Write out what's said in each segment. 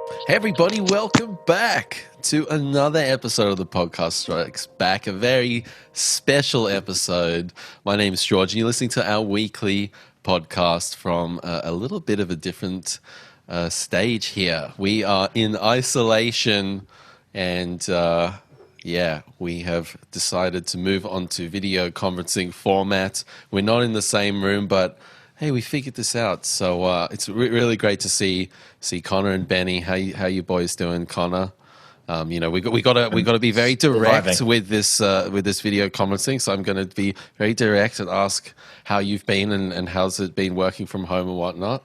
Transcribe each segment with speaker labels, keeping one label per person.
Speaker 1: Hey everybody, welcome back to another episode of the podcast Strikes Back, a very special episode. My name is George and you're listening to our weekly podcast from a little bit of a different stage here. We are in isolation and we have decided to move on to video conferencing format. We're not in the same room, but hey, we figured this out. So it's really great to see Connor and Benny. How you boys doing, Connor? We got to be very direct with this video conferencing. So I'm going to be very direct and ask how you've been and how's it been working from home and whatnot.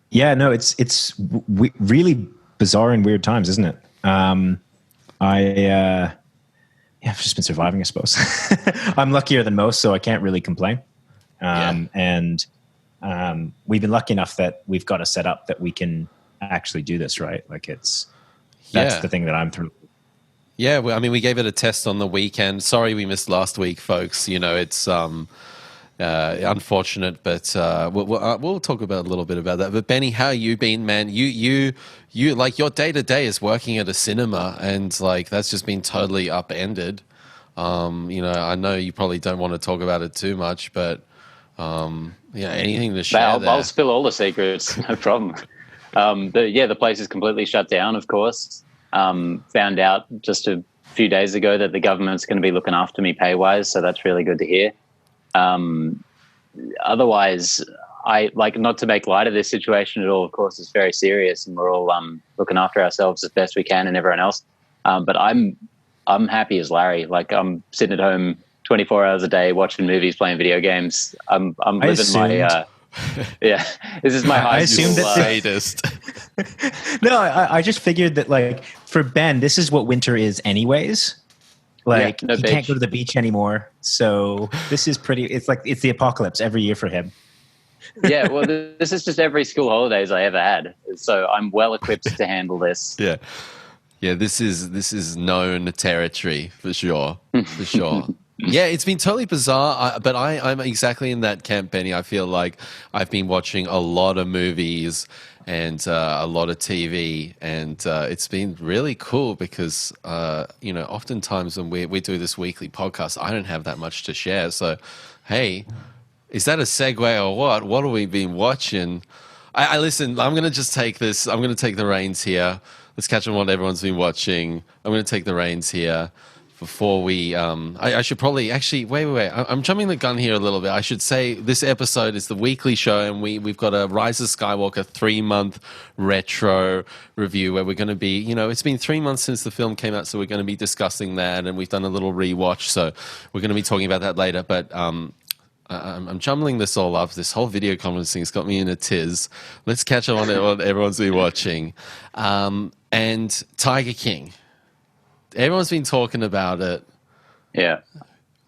Speaker 2: Yeah, no, it's really bizarre and weird times, isn't it? I've just been surviving, I suppose. I'm luckier than most, so I can't really complain. And we've been lucky enough that we've got a setup that we can actually do this, right? Like that's the thing that I'm through.
Speaker 1: Yeah, well, I mean, we gave it a test on the weekend. Sorry we missed last week, folks. You know, it's unfortunate, but we'll talk about a little bit about that. But Benny, how you been, man? You like your day to day is working at a cinema, and like that's just been totally upended. I know you probably don't want to talk about it too much, but anything to share there?
Speaker 3: I'll spill all the secrets, no problem. The place is completely shut down, of course. Found out just a few days ago that the government's going to be looking after me pay-wise, so that's really good to hear. Otherwise, I like not to make light of this situation at all. Of course, it's very serious, and we're all looking after ourselves as best we can, and everyone else. But I'm happy as Larry. Like I'm sitting at home 24 hours a day watching movies, playing video games. I'm living my this is my high school
Speaker 1: sadist.
Speaker 2: No, I just figured that like for Ben, this is what winter is anyways. Like he can't go to the beach anymore, so this is it's the apocalypse every year for him.
Speaker 3: Yeah, well, this is just every school holidays I ever had, so I'm well equipped to handle this.
Speaker 1: Yeah, this is known territory for sure. Yeah, it's been totally bizarre, but I'm exactly in that camp, Benny. I feel like I've been watching a lot of movies and a lot of TV, and it's been really cool because, oftentimes when we do this weekly podcast, I don't have that much to share. So, hey, is that a segue or what? What have we been watching? I listen, I'm going to just take this. I'm going to take the reins here. Let's catch on what everyone's been watching. I'm going to take the reins here. Before we, I should probably actually wait. I'm jumping the gun here a little bit. I should say this episode is the weekly show, and we've got a Rise of Skywalker 3-month retro review where we're going to be. It's been 3 months since the film came out, so we're going to be discussing that, and we've done a little rewatch, so we're going to be talking about that later. But I'm jumbling this all up. This whole video conferencing's got me in a tiz. Let's catch up on what everyone's been watching, and Tiger King. Everyone's been talking about it.
Speaker 3: Yeah.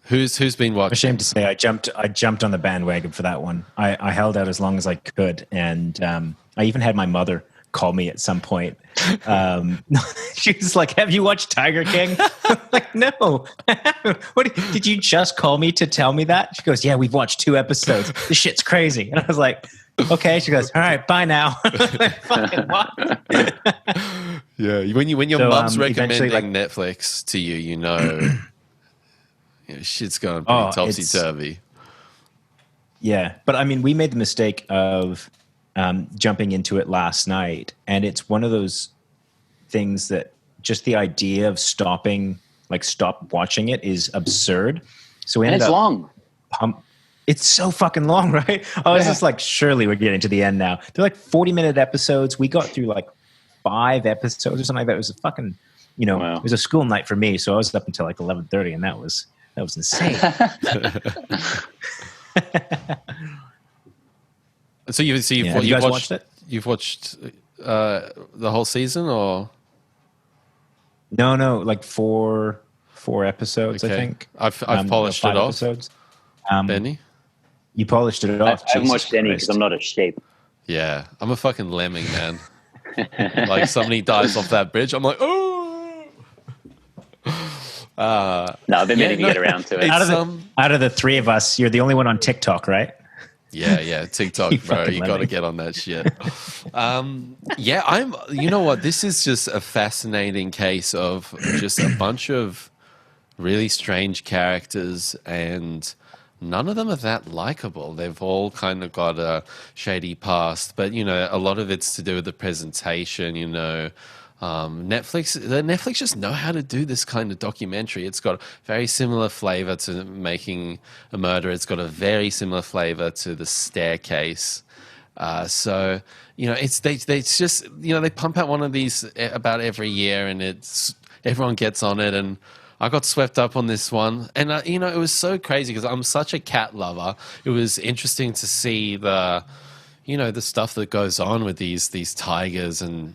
Speaker 1: Who's been watching?
Speaker 2: I'm ashamed to say I jumped on the bandwagon for that one. I held out as long as I could, and I even had my mother call me at some point. She was like, "Have you watched Tiger King?" I'm like, "No." What did you just call me to tell me that? She goes, "Yeah, we've watched 2 episodes. This shit's crazy." And I was like, "Okay." She goes, "All right, bye now." Fucking what?
Speaker 1: Yeah, when your mum's recommending Netflix to you, shit's going pretty topsy-turvy.
Speaker 2: Yeah, but I mean, we made the mistake of jumping into it last night, and it's one of those things that just the idea of stop watching it is absurd. So we ended up
Speaker 3: long.
Speaker 2: It's so fucking long, right? I was just like, surely we're getting to the end now. They're like 40-minute episodes. We got through like 5 episodes or something like that. It was a fucking, It was a school night for me, so I was up until like 11:30, and that was insane.
Speaker 1: So you've watched it? You've watched the whole season, or
Speaker 2: no, like four episodes. Okay. I think
Speaker 1: I've polished it off.
Speaker 2: Episodes.
Speaker 1: Benny,
Speaker 2: you polished it off.
Speaker 3: I haven't watched any because I'm not a sheep.
Speaker 1: Yeah, I'm a fucking lemming, man. Like somebody dies off that bridge, I'm like, oh.
Speaker 3: No, I've been meaning to get around to it.
Speaker 2: Out of the 3 of us, you're the only one on TikTok, right?
Speaker 1: Yeah, TikTok,
Speaker 2: You
Speaker 1: bro.
Speaker 2: fucking
Speaker 1: You got to
Speaker 2: lemming.
Speaker 1: get on that shit. You know what? This is just a fascinating case of just a bunch of really strange characters, and none of them are that likable. They've all kind of got a shady past, but you know, a lot of it's to do with the presentation. You know, Netflix just know how to do this kind of documentary. It's got very similar flavor to Making a Murder. It's got a very similar flavor to The Staircase. So you know, it's just, you know, they pump out one of these about every year, and it's everyone gets on it, and I got swept up on this one, and you know, it was so crazy because I'm such a cat lover. It was interesting to see the, you know, the stuff that goes on with these tigers and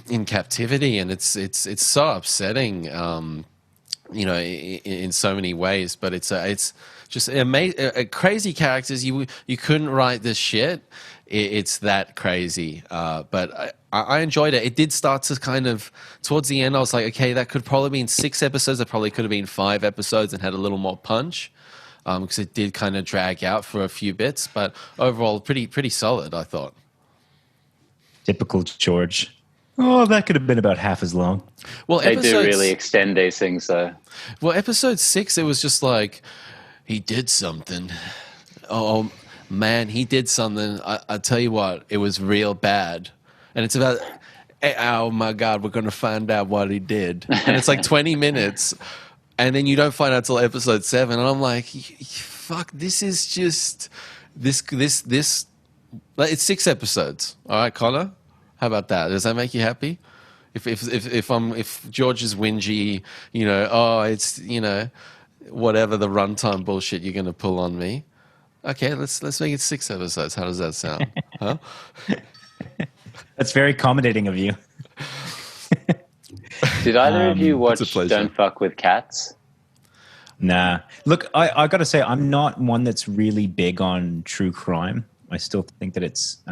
Speaker 1: in captivity, and it's so upsetting. You know, in so many ways, but it's just crazy characters. You couldn't write this shit. It's that crazy. But I enjoyed it. It did start to kind of towards the end. I was like, okay, that could probably been 6 episodes. It probably could have been 5 episodes and had a little more punch, because it did kind of drag out for a few bits. But overall, pretty solid, I thought.
Speaker 2: Typical George. Oh, that could have been about half as long.
Speaker 1: Well,
Speaker 3: They do really extend these things, though.
Speaker 1: Well, episode 6, it was just like, he did something. Oh, man, he did something. I tell you what, it was real bad. And it's about, oh my God, we're going to find out what he did. And it's like 20 minutes. And then you don't find out till episode 7. And I'm like, fuck, this is just, this, like, it's 6 episodes. All right, Connor? How about that? Does that make you happy? If George is whingy, you know, oh, it's, you know, whatever the runtime bullshit you're going to pull on me. Okay, let's make it 6 episodes. How does that sound? Huh?
Speaker 2: That's very accommodating of you.
Speaker 3: Did either of you watch
Speaker 1: it's a pleasure.
Speaker 3: Don't Fuck with Cats?
Speaker 2: Nah. Look, I got to say, I'm not one that's really big on true crime. I still think that it's,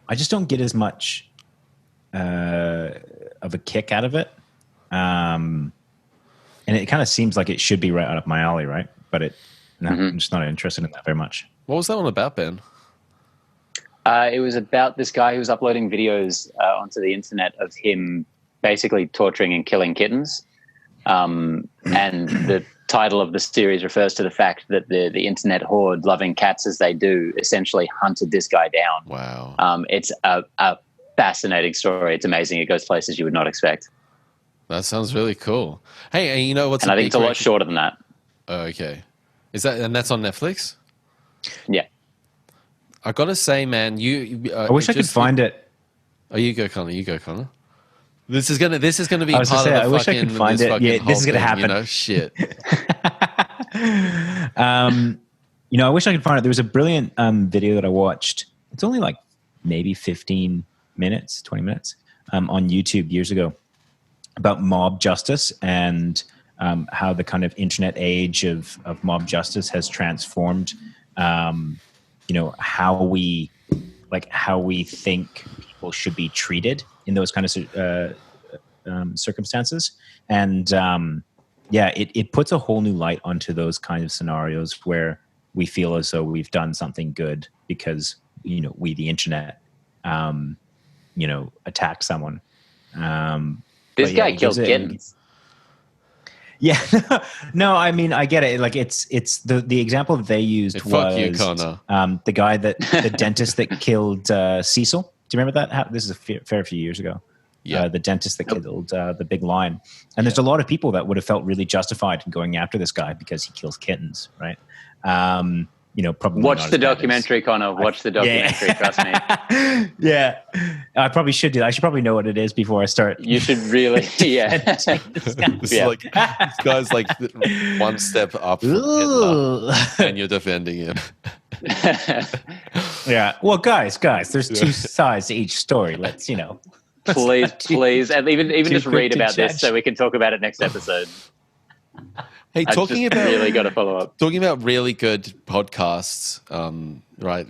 Speaker 2: I just don't get as much of a kick out of it. And it kind of seems like it should be right up my alley, right? But I'm just not interested in that very much.
Speaker 1: What was that one about, Ben?
Speaker 3: It was about this guy who was uploading videos onto the internet of him basically torturing and killing kittens. And the title of the series refers to the fact that the internet horde, loving cats as they do, essentially hunted this guy down.
Speaker 1: Wow.
Speaker 3: It's a fascinating story. It's amazing. It goes places you would not expect.
Speaker 1: That sounds really cool. Hey, and you know what's
Speaker 3: And I think it's a lot shorter than that.
Speaker 1: Oh, okay. And that's on Netflix?
Speaker 3: Yeah.
Speaker 1: I got to say, man,
Speaker 2: I wish I could find it.
Speaker 1: Oh, you go, Connor. This is gonna be
Speaker 2: I was
Speaker 1: part
Speaker 2: gonna say,
Speaker 1: of the
Speaker 2: I wish I
Speaker 1: fucking.
Speaker 2: could find it. Yeah, this is gonna happen.
Speaker 1: You know, shit.
Speaker 2: You know, I wish I could find it. There was a brilliant video that I watched. It's only like maybe 15 minutes, 20 minutes on YouTube years ago about mob justice and how the kind of internet age of mob justice has transformed, you know, how we think people should be treated in those kind of circumstances. And yeah, it puts a whole new light onto those kind of scenarios where we feel as though we've done something good because, you know, we, the internet, you know, attack someone.
Speaker 3: This guy killed kittens.
Speaker 2: Yeah, no, I mean, I get it. Like it's the example that they used was
Speaker 1: fuck you, Connor.
Speaker 2: The guy the dentist that killed Cecil. Do you remember that? This is a fair few years ago.
Speaker 1: Yeah,
Speaker 2: the dentist that killed the big lion. And there's a lot of people that would have felt really justified in going after this guy because he kills kittens, right? You know, probably
Speaker 3: watch the documentary, Connor. Watch the documentary. Trust me.
Speaker 2: Yeah, I probably should do that. I should probably know what it is before I start.
Speaker 3: You should really, yeah.
Speaker 1: It's like this guy's like one step up from Hitler, and you're defending him.
Speaker 2: Yeah. Well, guys, there's two sides to each story. Let's, you know.
Speaker 3: Please, and even just read about this so we can talk about it next episode.
Speaker 1: Hey,
Speaker 3: really got to follow up.
Speaker 1: Talking about really good podcasts, right.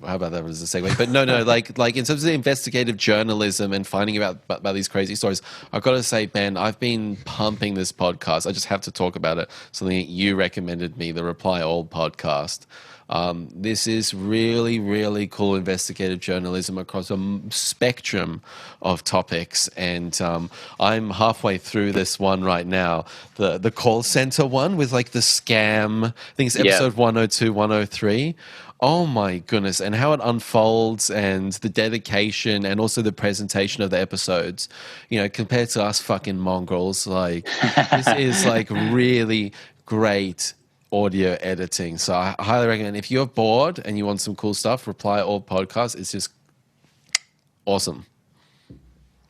Speaker 1: How about that as a segue? But no, like in terms of the investigative journalism and finding about these crazy stories, I've got to say, Ben, I've been pumping this podcast. I just have to talk about it. Something that you recommended me, the Reply All podcast. This is really, really cool investigative journalism across a spectrum of topics. And I'm halfway through this one right now, the call center one with like the scam. I think it's episode 102, 103. Oh my goodness. And how it unfolds and the dedication and also the presentation of the episodes, you know, compared to us fucking mongrels, like this is like really great audio editing. So I highly recommend if you're bored and you want some cool stuff, Reply All Podcast. It's just awesome.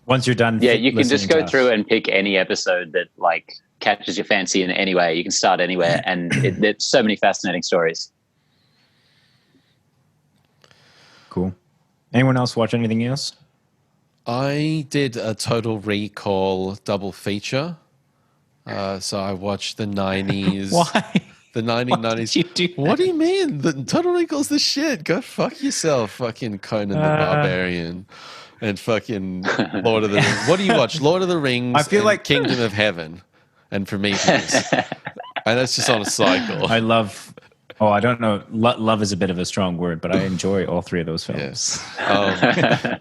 Speaker 2: Once you're done,
Speaker 3: yeah, you can just go through and pick any episode that like catches your fancy in any way. You can start anywhere, and there's so many fascinating stories.
Speaker 2: Cool. Anyone else watch anything else?
Speaker 1: I did a Total Recall double feature. So I watched the 90s.
Speaker 2: Why?
Speaker 1: The 1990s. What do you mean? The Total Recall's the shit. Go fuck yourself, fucking Conan the Barbarian. And fucking Lord of the Rings. What do you watch? Lord of the Rings.
Speaker 2: I feel like
Speaker 1: Kingdom of Heaven and Prometheus. And that's just on a cycle.
Speaker 2: I love... Oh, I don't know. Love is a bit of a strong word, but I enjoy all three of those films.
Speaker 1: Yeah.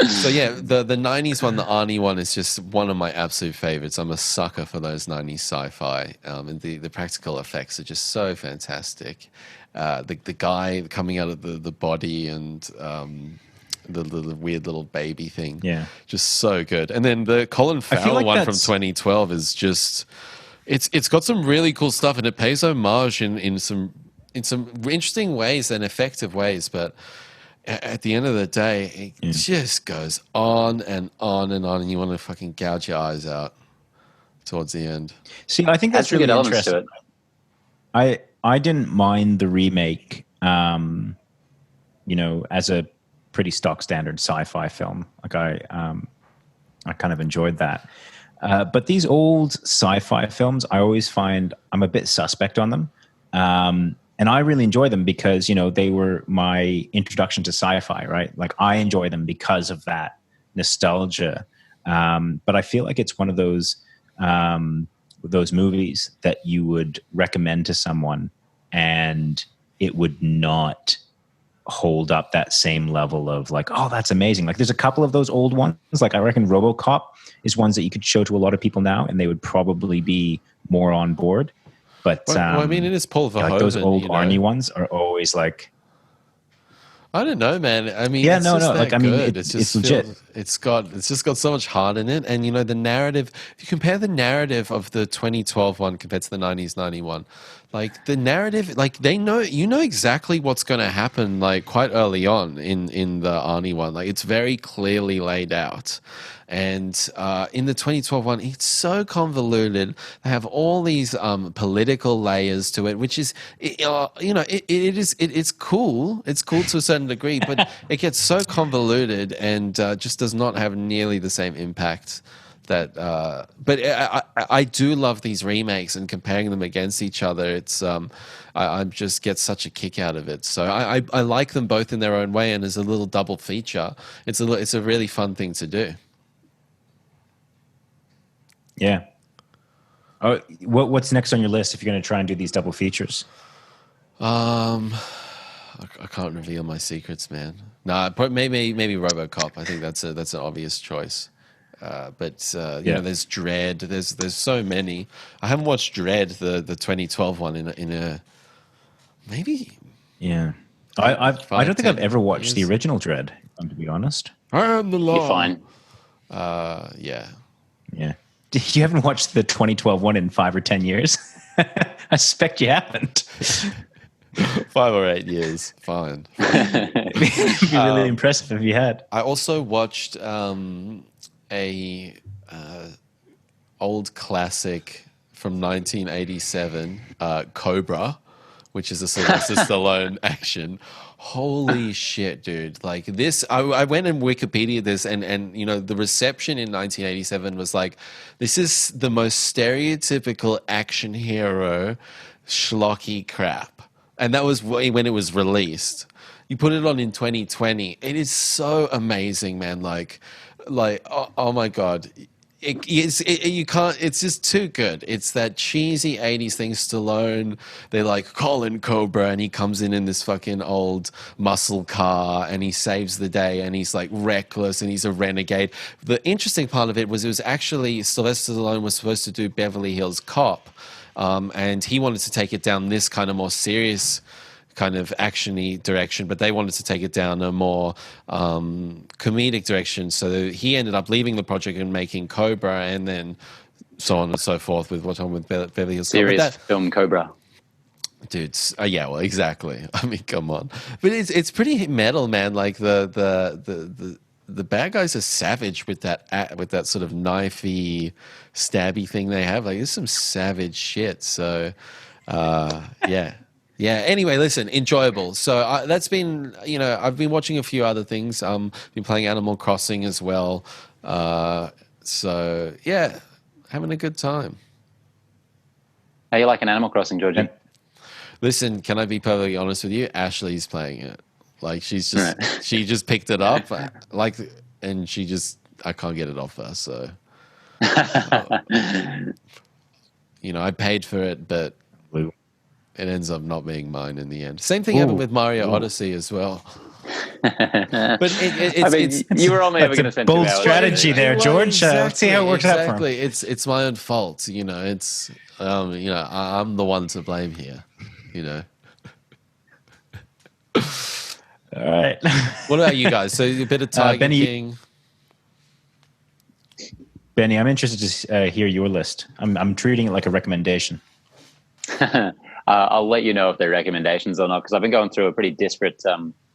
Speaker 1: So yeah, the 90s one, the Arnie one, is just one of my absolute favorites. I'm a sucker for those 90s sci-fi. And the practical effects are just so fantastic. The guy coming out of the body and the weird little baby thing.
Speaker 2: Yeah.
Speaker 1: Just so good. And then the Colin Farrell one from 2012 is just... It's got some really cool stuff, and it pays homage in some interesting ways and effective ways. But at the end of the day, it just goes on and on and on, and you want to fucking gouge your eyes out towards the end.
Speaker 2: See, I think that's really interesting. I didn't mind the remake, you know, as a pretty stock standard sci-fi film. Like I kind of enjoyed that. But these old sci-fi films, I always find I'm a bit suspect on them. And I really enjoy them because, you know, they were my introduction to sci-fi, right? Like I enjoy them because of that nostalgia. But I feel like it's one of those movies that you would recommend to someone and it would not hold up that same level of like, oh, that's amazing. Like there's a couple of those old ones. Like I reckon RoboCop is ones that you could show to a lot of people now and they would probably be more on board. But
Speaker 1: I mean, it is Paul Verhoeven.
Speaker 2: Like those old Arnie ones are always like,
Speaker 1: I don't know, man. I mean,
Speaker 2: yeah,
Speaker 1: it's
Speaker 2: no.
Speaker 1: just
Speaker 2: Like, I mean, it's legit.
Speaker 1: It's just got so much heart in it, and you know, the narrative. If you compare the narrative of the 2012 one compared to the 90s 91, like the narrative, like you know exactly what's going to happen, like quite early on in the Arnie one. Like it's very clearly laid out. And in the 2012 one, it's so convoluted. They have all these political layers to it, which is, you know, it's cool. It's cool to a certain degree, but it gets so convoluted and just does not have nearly the same impact. But I do love these remakes and comparing them against each other. It's I just get such a kick out of it. So I like them both in their own way, and as a little double feature, it's a really fun thing to do.
Speaker 2: Yeah. Oh, what's next on your list if you're going to try and do these double features?
Speaker 1: I can't reveal my secrets, man. Nah, maybe RoboCop. I think that's an obvious choice. But you know, there's Dread. There's so many. I haven't watched Dread, the 2012 one in a maybe.
Speaker 2: Yeah, I don't think I've ever watched the original Dread. To be honest,
Speaker 1: I am the law.
Speaker 3: You're fine.
Speaker 1: Yeah.
Speaker 2: Yeah. You haven't watched the 2012 one in 5 or 10 years? I suspect you haven't.
Speaker 1: 5 or 8 years. Fine.
Speaker 2: It'd be really impressive if you had.
Speaker 1: I also watched a old classic from 1987, Cobra, which is a Sylvester Stallone action. Holy shit, dude. Like this, I went and Wikipedia this and you know, the reception in 1987 was like, this is the most stereotypical action hero schlocky crap. And that was when it was released. You put it on in 2020. It is so amazing, man. Like, oh my God. you can't. It's just too good. It's that cheesy '80s thing. Stallone, they're like Colin Cobra, and he comes in this fucking old muscle car, and he saves the day, and he's like reckless, and he's a renegade. The interesting part of it was actually Sylvester Stallone was supposed to do Beverly Hills Cop, and he wanted to take it down this kind of more serious kind of actiony direction, but they wanted to take it down a more comedic direction. So he ended up leaving the project and making Cobra, and then so on and so forth with what's on with Beverly Hills.
Speaker 3: Serious film Cobra.
Speaker 1: Dudes, yeah, well, exactly. I mean, come on, but it's pretty metal, man. Like the bad guys are savage with that sort of knifey, stabby thing they have. Like, it's some savage shit. So, yeah. Yeah. Anyway, listen, enjoyable. So that's been, I've been watching a few other things. Been playing Animal Crossing as well. So yeah, having a good time.
Speaker 3: How you like an Animal Crossing, Georgie?
Speaker 1: Listen, can I be perfectly honest with you? Ashley's playing it. Like, she just picked it up, like, and I can't get it off her. So, I paid for it, but it ends up not being mine in the end. Same thing happened with Mario Odyssey as well. But
Speaker 3: you were only ever going to spend 2 hours.
Speaker 2: Bold strategy there, George.
Speaker 1: Exactly,
Speaker 2: let's see how it works out for him.
Speaker 1: It's my own fault. It's I'm the one to blame here.
Speaker 2: All right.
Speaker 1: What about you guys? So a bit of Tiger King.
Speaker 2: Benny, I'm interested to hear your list. I'm treating it like a recommendation.
Speaker 3: I'll let you know if they're recommendations or not, because I've been going through a pretty disparate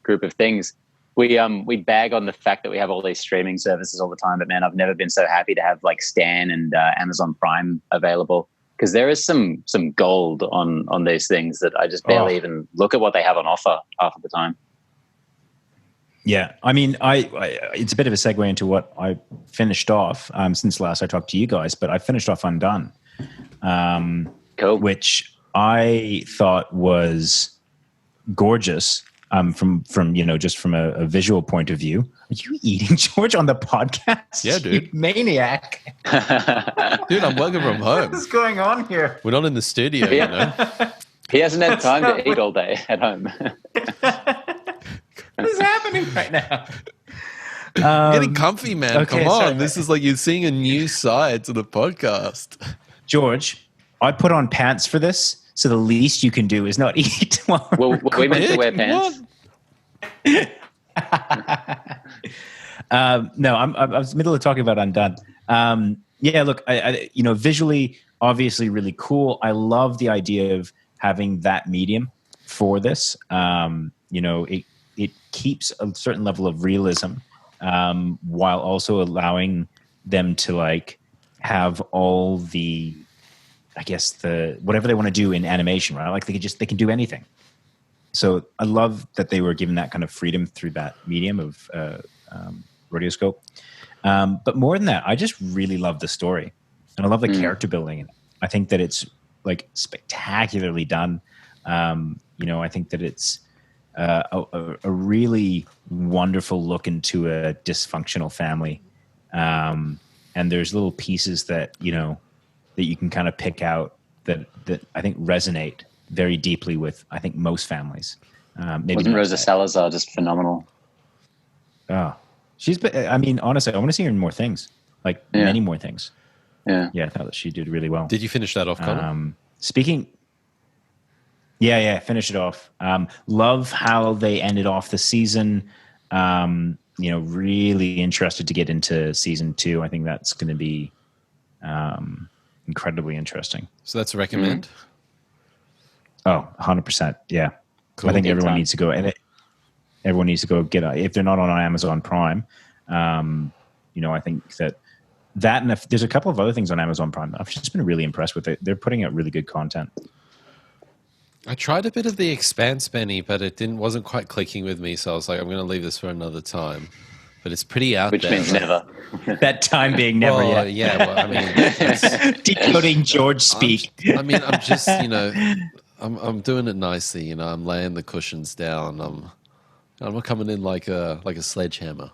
Speaker 3: group of things. We bag on the fact that we have all these streaming services all the time, but man, I've never been so happy to have like Stan and Amazon Prime available, because there is some gold on these things that I just barely even look at what they have on offer half of the time.
Speaker 2: Yeah, I mean, it's a bit of a segue into what I finished off since last I talked to you guys, but I finished off Undone,
Speaker 3: cool.
Speaker 2: Which I thought was gorgeous from just from a visual point of view. Are you eating, George, on the podcast?
Speaker 1: Yeah, dude.
Speaker 2: You maniac.
Speaker 1: Dude, I'm working from home.
Speaker 2: What is going on here?
Speaker 1: We're not in the studio,
Speaker 3: He hasn't had time to eat all day at home.
Speaker 2: What is happening right now?
Speaker 1: Getting comfy, man.
Speaker 2: Okay,
Speaker 1: Come on.
Speaker 2: sorry.
Speaker 1: This is like you're seeing a new side to the podcast.
Speaker 2: George, I put on pants for this, so the least you can do is not eat.
Speaker 3: Well, we meant to wear pants.
Speaker 2: No, I was in the middle of talking about Undone. Yeah, look, I visually, obviously really cool. I love the idea of having that medium for this. It keeps a certain level of realism while also allowing them to like have all the, I guess, the whatever they want to do in animation, right? Like they can do anything. So I love that they were given that kind of freedom through that medium of rotoscope. But more than that, I just really love the story, and I love the character building in it. I think that it's like spectacularly done. I think that it's a really wonderful look into a dysfunctional family, and there's little pieces that you can kind of pick out that I think resonate very deeply with, I think, most families. Maybe
Speaker 3: Wasn't Rosa Salazar just phenomenal?
Speaker 2: Oh, she's been, I mean, honestly, I want to see her in more things, like many more things.
Speaker 3: Yeah,
Speaker 2: I thought that she did really well.
Speaker 1: Did you finish that off, Connor?
Speaker 2: Finish it off. Love how they ended off the season. Really interested to get into season 2. I think that's going to be incredibly interesting.
Speaker 1: So that's a recommend?
Speaker 2: Mm-hmm. Oh, 100%. Yeah.
Speaker 1: Cool.
Speaker 2: I think everyone needs to go, and everyone needs to go get if they're not on Amazon Prime. I think that and there's a couple of other things on Amazon Prime that I've just been really impressed with. They're putting out really good content.
Speaker 1: I tried a bit of The Expanse, Benny, but it wasn't quite clicking with me. So I was like, I'm going to leave this for another time. But it's pretty out
Speaker 3: Which
Speaker 1: there.
Speaker 3: means never.
Speaker 2: That time being never yet.
Speaker 1: Yeah, well, I mean...
Speaker 2: Decoding George speak.
Speaker 1: I'm just, I'm doing it nicely. I'm laying the cushions down. I'm not coming in like a sledgehammer.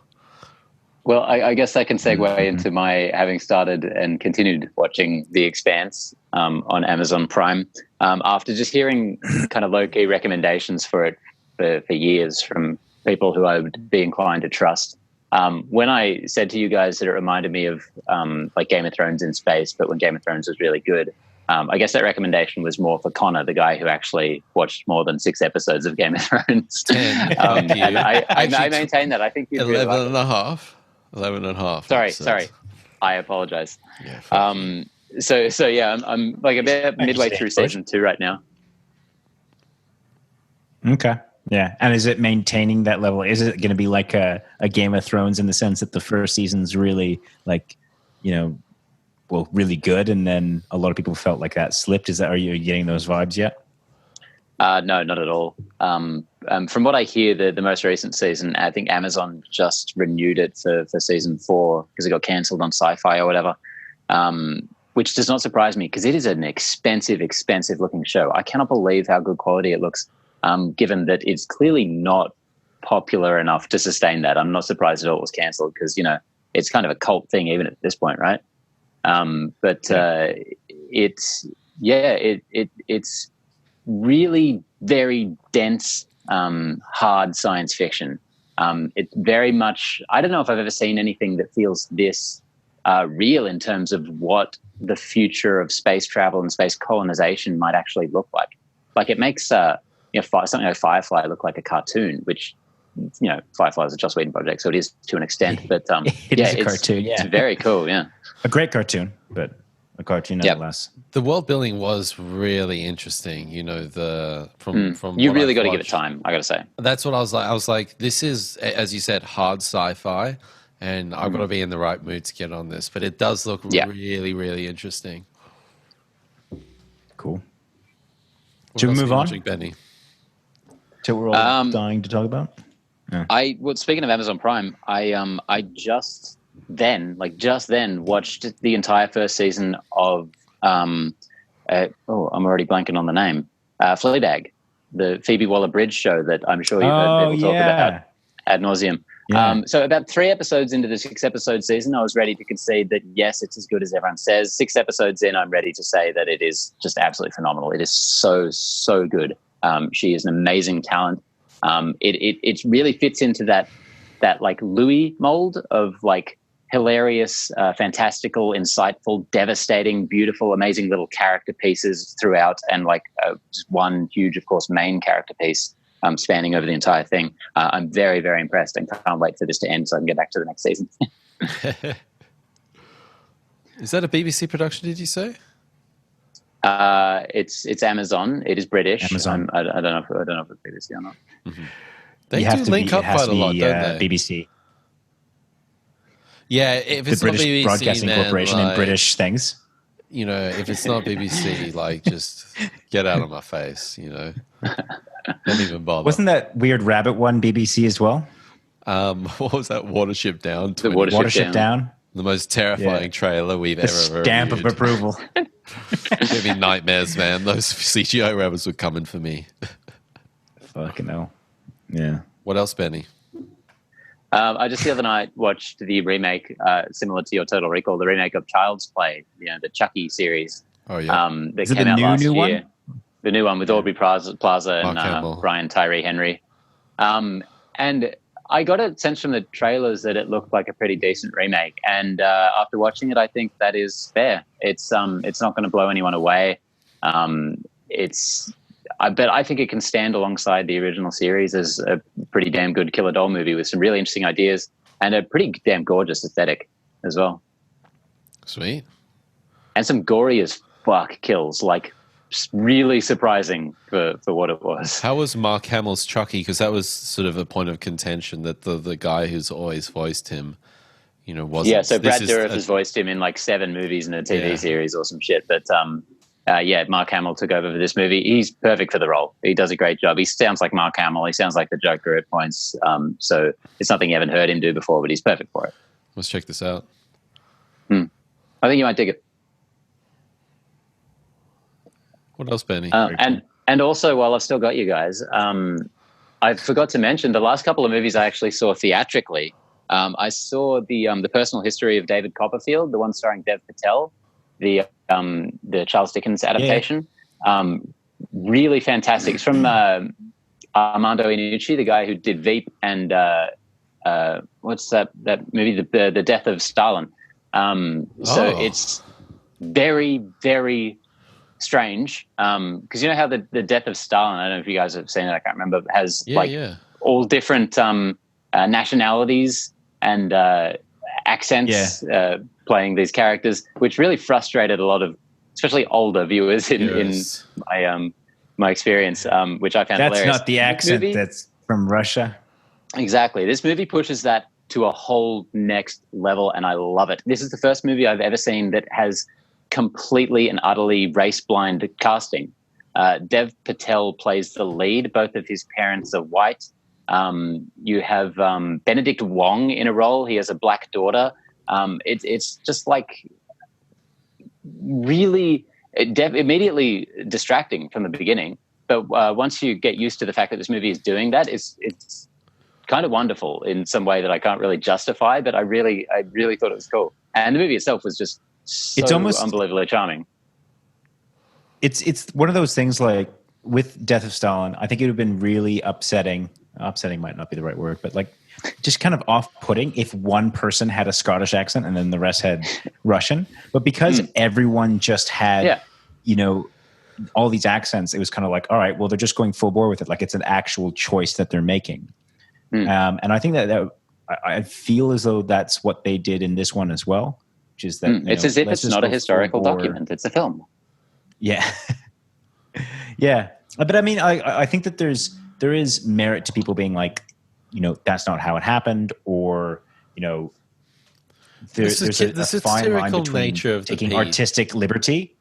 Speaker 3: Well, I guess that can segue into my having started and continued watching The Expanse on Amazon Prime after just hearing kind of low-key recommendations for it for years from people who I would be inclined to trust. When I said to you guys that it reminded me of like Game of Thrones in space, but when Game of Thrones was really good, I guess that recommendation was more for Connor, the guy who actually watched more than 6 episodes of Game of Thrones.
Speaker 1: 10.
Speaker 3: And I maintain that. I think you'd
Speaker 1: 11
Speaker 3: really like
Speaker 1: and a half. 11 and a half.
Speaker 3: Sorry. I apologize.
Speaker 1: Yeah,
Speaker 3: so yeah, I'm like about midway through season 2 right now.
Speaker 2: Okay. Yeah. And is it maintaining that level? Is it going to be like a Game of Thrones in the sense that the first season's really like, really good, and then a lot of people felt like that slipped? Are you getting those vibes yet?
Speaker 3: No, not at all. From what I hear, the most recent season, I think Amazon just renewed it for season 4 because it got cancelled on Sci-Fi or whatever, which does not surprise me because it is an expensive looking show. I cannot believe how good quality it looks, given that it's clearly not popular enough to sustain that. I'm not surprised at all it was cancelled because, it's kind of a cult thing even at this point, right? It's really very dense, hard science fiction. It's very much, I don't know if I've ever seen anything that feels this real in terms of what the future of space travel and space colonization might actually look like. Like it makes something like Firefly look like a cartoon, which, Firefly is a Joss Whedon project, so it is to an extent. But
Speaker 2: it's a cartoon,
Speaker 3: it's very cool, yeah.
Speaker 2: A great cartoon, but a cartoon nonetheless.
Speaker 1: The world building was really interesting. From
Speaker 3: you really got to give it time, I got to say.
Speaker 1: That's what I was like. I was like, this is, as you said, hard sci-fi, and I've got to be in the right mood to get on this. But it does look really, really interesting.
Speaker 2: Cool.
Speaker 1: Should
Speaker 2: we move on?
Speaker 1: Watching, Benny?
Speaker 2: So we're all dying to talk about.
Speaker 3: Yeah. Speaking of Amazon Prime, I just then watched the entire first season of I'm already blanking on the name, Fleabag, the Phoebe Waller-Bridge show that I'm sure you've heard people talk about ad nauseum. Yeah. So about 3 episodes into the 6-episode season, I was ready to concede that yes, it's as good as everyone says. 6 episodes in, I'm ready to say that it is just absolutely phenomenal. It is so good. She is an amazing talent. It really fits into that like Louis mold of like hilarious, fantastical, insightful, devastating, beautiful, amazing little character pieces throughout, and like just one huge, of course, main character piece spanning over the entire thing. I'm very, very impressed and can't wait for this to end so I can get back to the next season.
Speaker 1: Is that a BBC production, did you say?
Speaker 3: It's Amazon. It is British.
Speaker 2: Amazon.
Speaker 3: I don't know if it's BBC or not.
Speaker 1: Mm-hmm. They do link up quite a lot, don't they?
Speaker 2: BBC.
Speaker 1: Yeah, if it's
Speaker 2: the British
Speaker 1: not BBC,
Speaker 2: Broadcasting Corporation and British things.
Speaker 1: If it's not BBC, like just get out of my face. Don't even bother.
Speaker 2: Wasn't that Weird Rabbit one BBC as well?
Speaker 1: What was that? Watership Down.
Speaker 3: The Watership Down.
Speaker 1: The most terrifying trailer we've ever
Speaker 2: stamp
Speaker 1: reviewed.
Speaker 2: of approval.
Speaker 1: Give me nightmares, man. Those CGI rabbits were coming for me.
Speaker 2: Fucking hell. Yeah.
Speaker 1: What else, Benny?
Speaker 3: I just the other night watched the remake, similar to your Total Recall, the remake of Child's Play, the Chucky series.
Speaker 1: Oh yeah.
Speaker 3: That came out last year.
Speaker 2: One?
Speaker 3: The new one with Aubrey Plaza and Brian Tyree Henry. And I got a sense from the trailers that it looked like a pretty decent remake. And after watching it, I think that is fair. It's not going to blow anyone away. But I think it can stand alongside the original series as a pretty damn good killer doll movie with some really interesting ideas and a pretty damn gorgeous aesthetic as well.
Speaker 1: Sweet.
Speaker 3: And some gory as fuck kills, like really surprising for what it was.
Speaker 1: How was Mark Hamill's Chucky? Because that was sort of a point of contention that the guy who's always voiced him, wasn't.
Speaker 3: Yeah, so Brad Dourif has voiced him in like 7 movies and a TV series or some shit. But Mark Hamill took over for this movie. He's perfect for the role. He does a great job. He sounds like Mark Hamill. He sounds like the Joker at points. So it's something you haven't heard him do before, but he's perfect for it.
Speaker 1: Let's check this out.
Speaker 3: I think you might dig it.
Speaker 1: What else, Benny?
Speaker 3: And also, while I've still got you guys, I forgot to mention the last couple of movies I actually saw theatrically I saw the Personal History of David Copperfield, the one starring Dev Patel, the Charles Dickens adaptation. Yeah. Really fantastic. It's from Armando Iannucci, the guy who did Veep and what's that movie, the Death of Stalin. So it's very, very strange, because you know how the Death of Stalin, I don't know if you guys have seen it, I can't remember, has all different nationalities and accents playing these characters, which really frustrated a lot of especially older viewers in my experience, which I found hilarious.
Speaker 2: That's not the accent that's from Russia.
Speaker 3: Exactly. This movie pushes that to a whole next level, and I love it. This is the first movie I've ever seen that has completely and utterly race-blind casting. Dev Patel plays the lead. Both of his parents are white. You have Benedict Wong in a role. He has a black daughter. It's just like really immediately distracting from the beginning. But once you get used to the fact that this movie is doing that, it's kind of wonderful in some way that I can't really justify. But I really thought it was cool. And the movie itself was just so unbelievably charming.
Speaker 2: It's one of those things like with Death of Stalin, I think it would have been really upsetting. Upsetting might not be the right word, but like just kind of off-putting if one person had a Scottish accent and then the rest had Russian. But because everyone just had, all these accents, it was kind of like, all right, well, they're just going full bore with it. Like it's an actual choice that they're making. And I think that I feel as though that's what they did in this one as well, which is that
Speaker 3: it's as if it's not a historical document. It's a film.
Speaker 2: Yeah. Yeah. But I mean, I think that there is merit to people being like, that's not how it happened, or, there's a fine line between taking artistic liberty.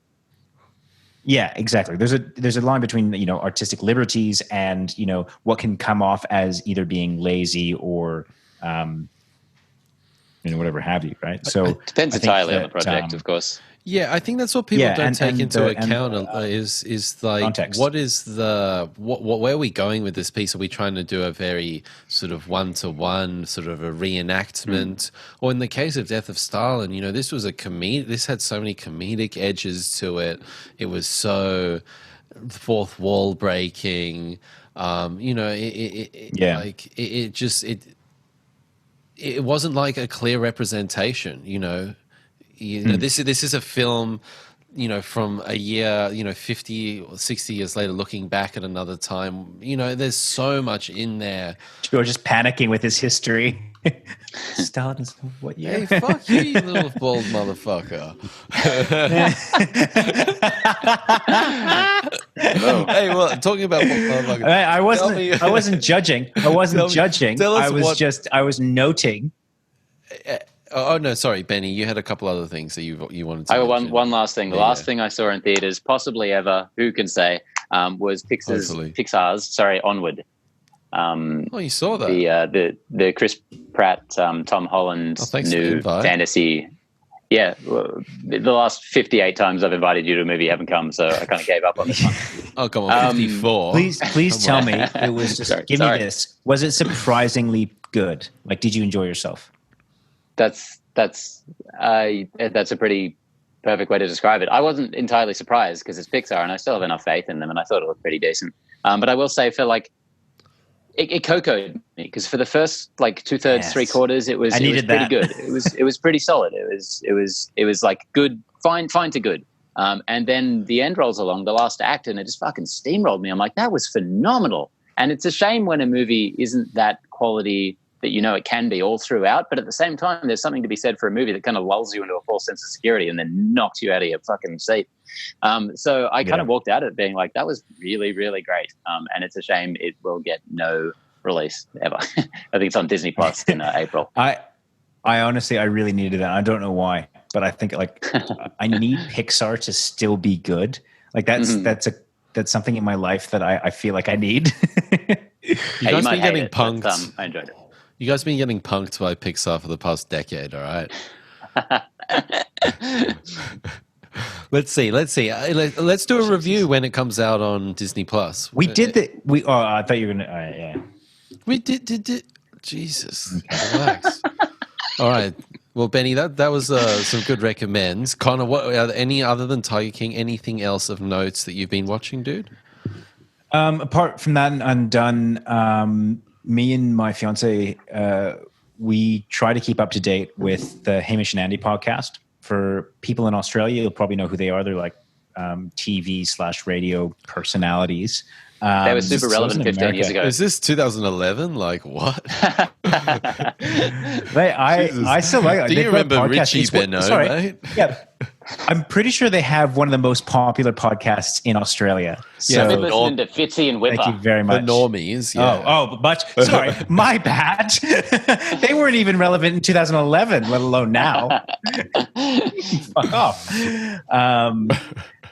Speaker 2: Yeah, exactly. There's a line between, artistic liberties and, what can come off as either being lazy or, whatever have you, right? So
Speaker 3: it depends entirely on the project, of course.
Speaker 1: Yeah, I think that's what people don't take into account is like
Speaker 2: context.
Speaker 1: What is where are we going with this piece? Are we trying to do a very sort of one-to-one sort of a reenactment? Or in the case of Death of Stalin, this was this had so many comedic edges to it. It was so fourth wall breaking. It wasn't like a clear representation, this is a film, from a year, 50 or 60 years later, looking back at another time, there's so much in there.
Speaker 2: You're just panicking with his history. Stalin is what year?
Speaker 1: Hey, fuck you, you little bald motherfucker. Hey, well, talking about motherfucker.
Speaker 2: I wasn't judging. I was noting.
Speaker 1: Oh no, sorry, Benny. You had a couple other things that you wanted to.
Speaker 3: One last thing. The last thing I saw in theaters, possibly ever, who can say, was Pixar's Onward.
Speaker 1: You saw that?
Speaker 3: The Chris Pratt, Tom Holland new fantasy. Yeah, the last 58 times I've invited you to a movie, you haven't come, so I kind of gave up on this one.
Speaker 1: Oh, come on, 54.
Speaker 2: Please tell me it was just. Give me this. Was it surprisingly good? Like, did you enjoy yourself?
Speaker 3: That's a pretty perfect way to describe it. I wasn't entirely surprised because it's Pixar and I still have enough faith in them, and I thought it looked pretty decent. But I will say, for like, it cocoed me because for the first like 2/3, 3/4, it was pretty good. It was pretty solid. It was like good, fine to good. And then the end rolls along, the last act, and it just fucking steamrolled me. I'm like, that was phenomenal. And it's a shame when a movie isn't that quality that it can be all throughout, but at the same time, there's something to be said for a movie that kind of lulls you into a false sense of security and then knocks you out of your fucking seat. So I kind of walked out of it being like, that was really, really great. And it's a shame it will get no release ever. I think it's on Disney Plus in April.
Speaker 2: I honestly, I really needed that. I don't know why, but I think like I need Pixar to still be good. Like that's something in my life that I feel like I need.
Speaker 1: You guys been getting punked.
Speaker 3: But, I enjoyed it.
Speaker 1: You guys been getting punked by Pixar for the past decade, all right? Let's see. Let's do a review when it comes out on Disney Plus.
Speaker 2: We did the. I thought you were gonna. Yeah.
Speaker 1: We did. Jesus, relax. All right. Well, Benny, that was some good recommends. Connor, what are there any other than Tiger King? Anything else of notes that you've been watching, dude?
Speaker 2: Apart from that, Undone, me and my fiance, we try to keep up to date with the Hamish and Andy podcast. For people in Australia, you'll probably know who they are. They're like TV/radio personalities.
Speaker 3: They were super relevant
Speaker 2: in
Speaker 3: 15 years
Speaker 2: America.
Speaker 3: ago.
Speaker 1: Is this 2011? Like what?
Speaker 2: I still like.
Speaker 1: Do you remember Richie Benaud,
Speaker 2: Sorry,
Speaker 1: mate?
Speaker 2: yeah. I'm pretty sure they have one of the most popular podcasts in Australia.
Speaker 1: Yeah,
Speaker 3: I've
Speaker 2: So
Speaker 3: been listening to Fitzy and Whipper.
Speaker 2: thank you very
Speaker 1: The
Speaker 2: much.
Speaker 1: normies, yeah.
Speaker 2: Oh, much. Sorry, my bad. They weren't even relevant in 2011, let alone now. Fuck off.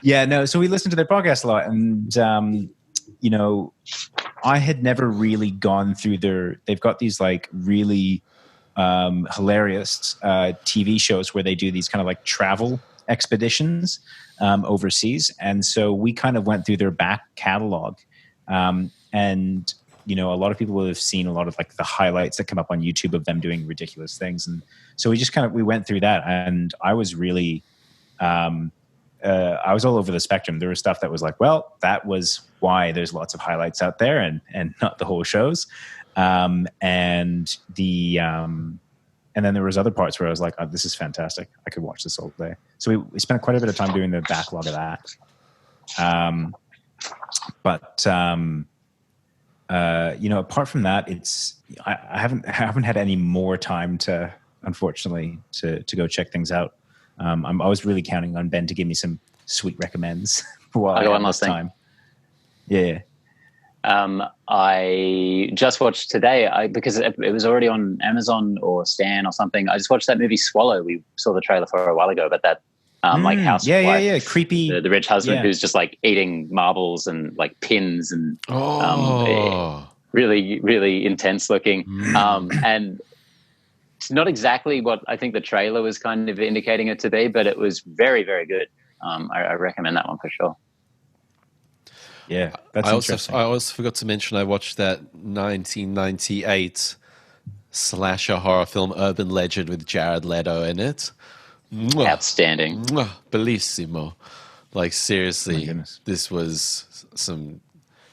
Speaker 2: Yeah, no. So we listened to their podcast a lot, and you know, I had never really gone through they've got these like really hilarious TV shows where they do these kind of like travel expeditions overseas. And so we kind of went through their back catalog. And, you know, a lot of people will have seen a lot of like the highlights that come up on YouTube of them doing ridiculous things. And so we went through that, and I was really, I was all over the spectrum. There was stuff that was like, well, that was why there's lots of highlights out there and not the whole shows. And then there was other parts where I was like, oh, this is fantastic. I could watch this all day. So we spent quite a bit of time doing the backlog of that. You know, apart from that, I haven't had any more time to, unfortunately, to go check things out. I was really counting on Ben to give me some sweet recommends while I
Speaker 3: got
Speaker 2: had
Speaker 3: one last
Speaker 2: this
Speaker 3: thing.
Speaker 2: time. Yeah.
Speaker 3: I just watched today because it was already on Amazon or Stan or something. I just watched that movie Swallow. We saw the trailer for a while ago, but that like house,
Speaker 2: yeah, creepy.
Speaker 3: The rich husband
Speaker 2: yeah.
Speaker 3: who's just like eating marbles and like pins and really, really intense looking. And it's not exactly what I think the trailer was kind of indicating it to be, but it was very, very good. I recommend that one for sure.
Speaker 2: Yeah, that's interesting.
Speaker 1: I also forgot to mention I watched that 1998 slasher horror film Urban Legend with Jared Leto in it. Mwah.
Speaker 3: Outstanding.
Speaker 1: Mwah. Bellissimo. Like seriously,
Speaker 2: goodness.
Speaker 1: this was some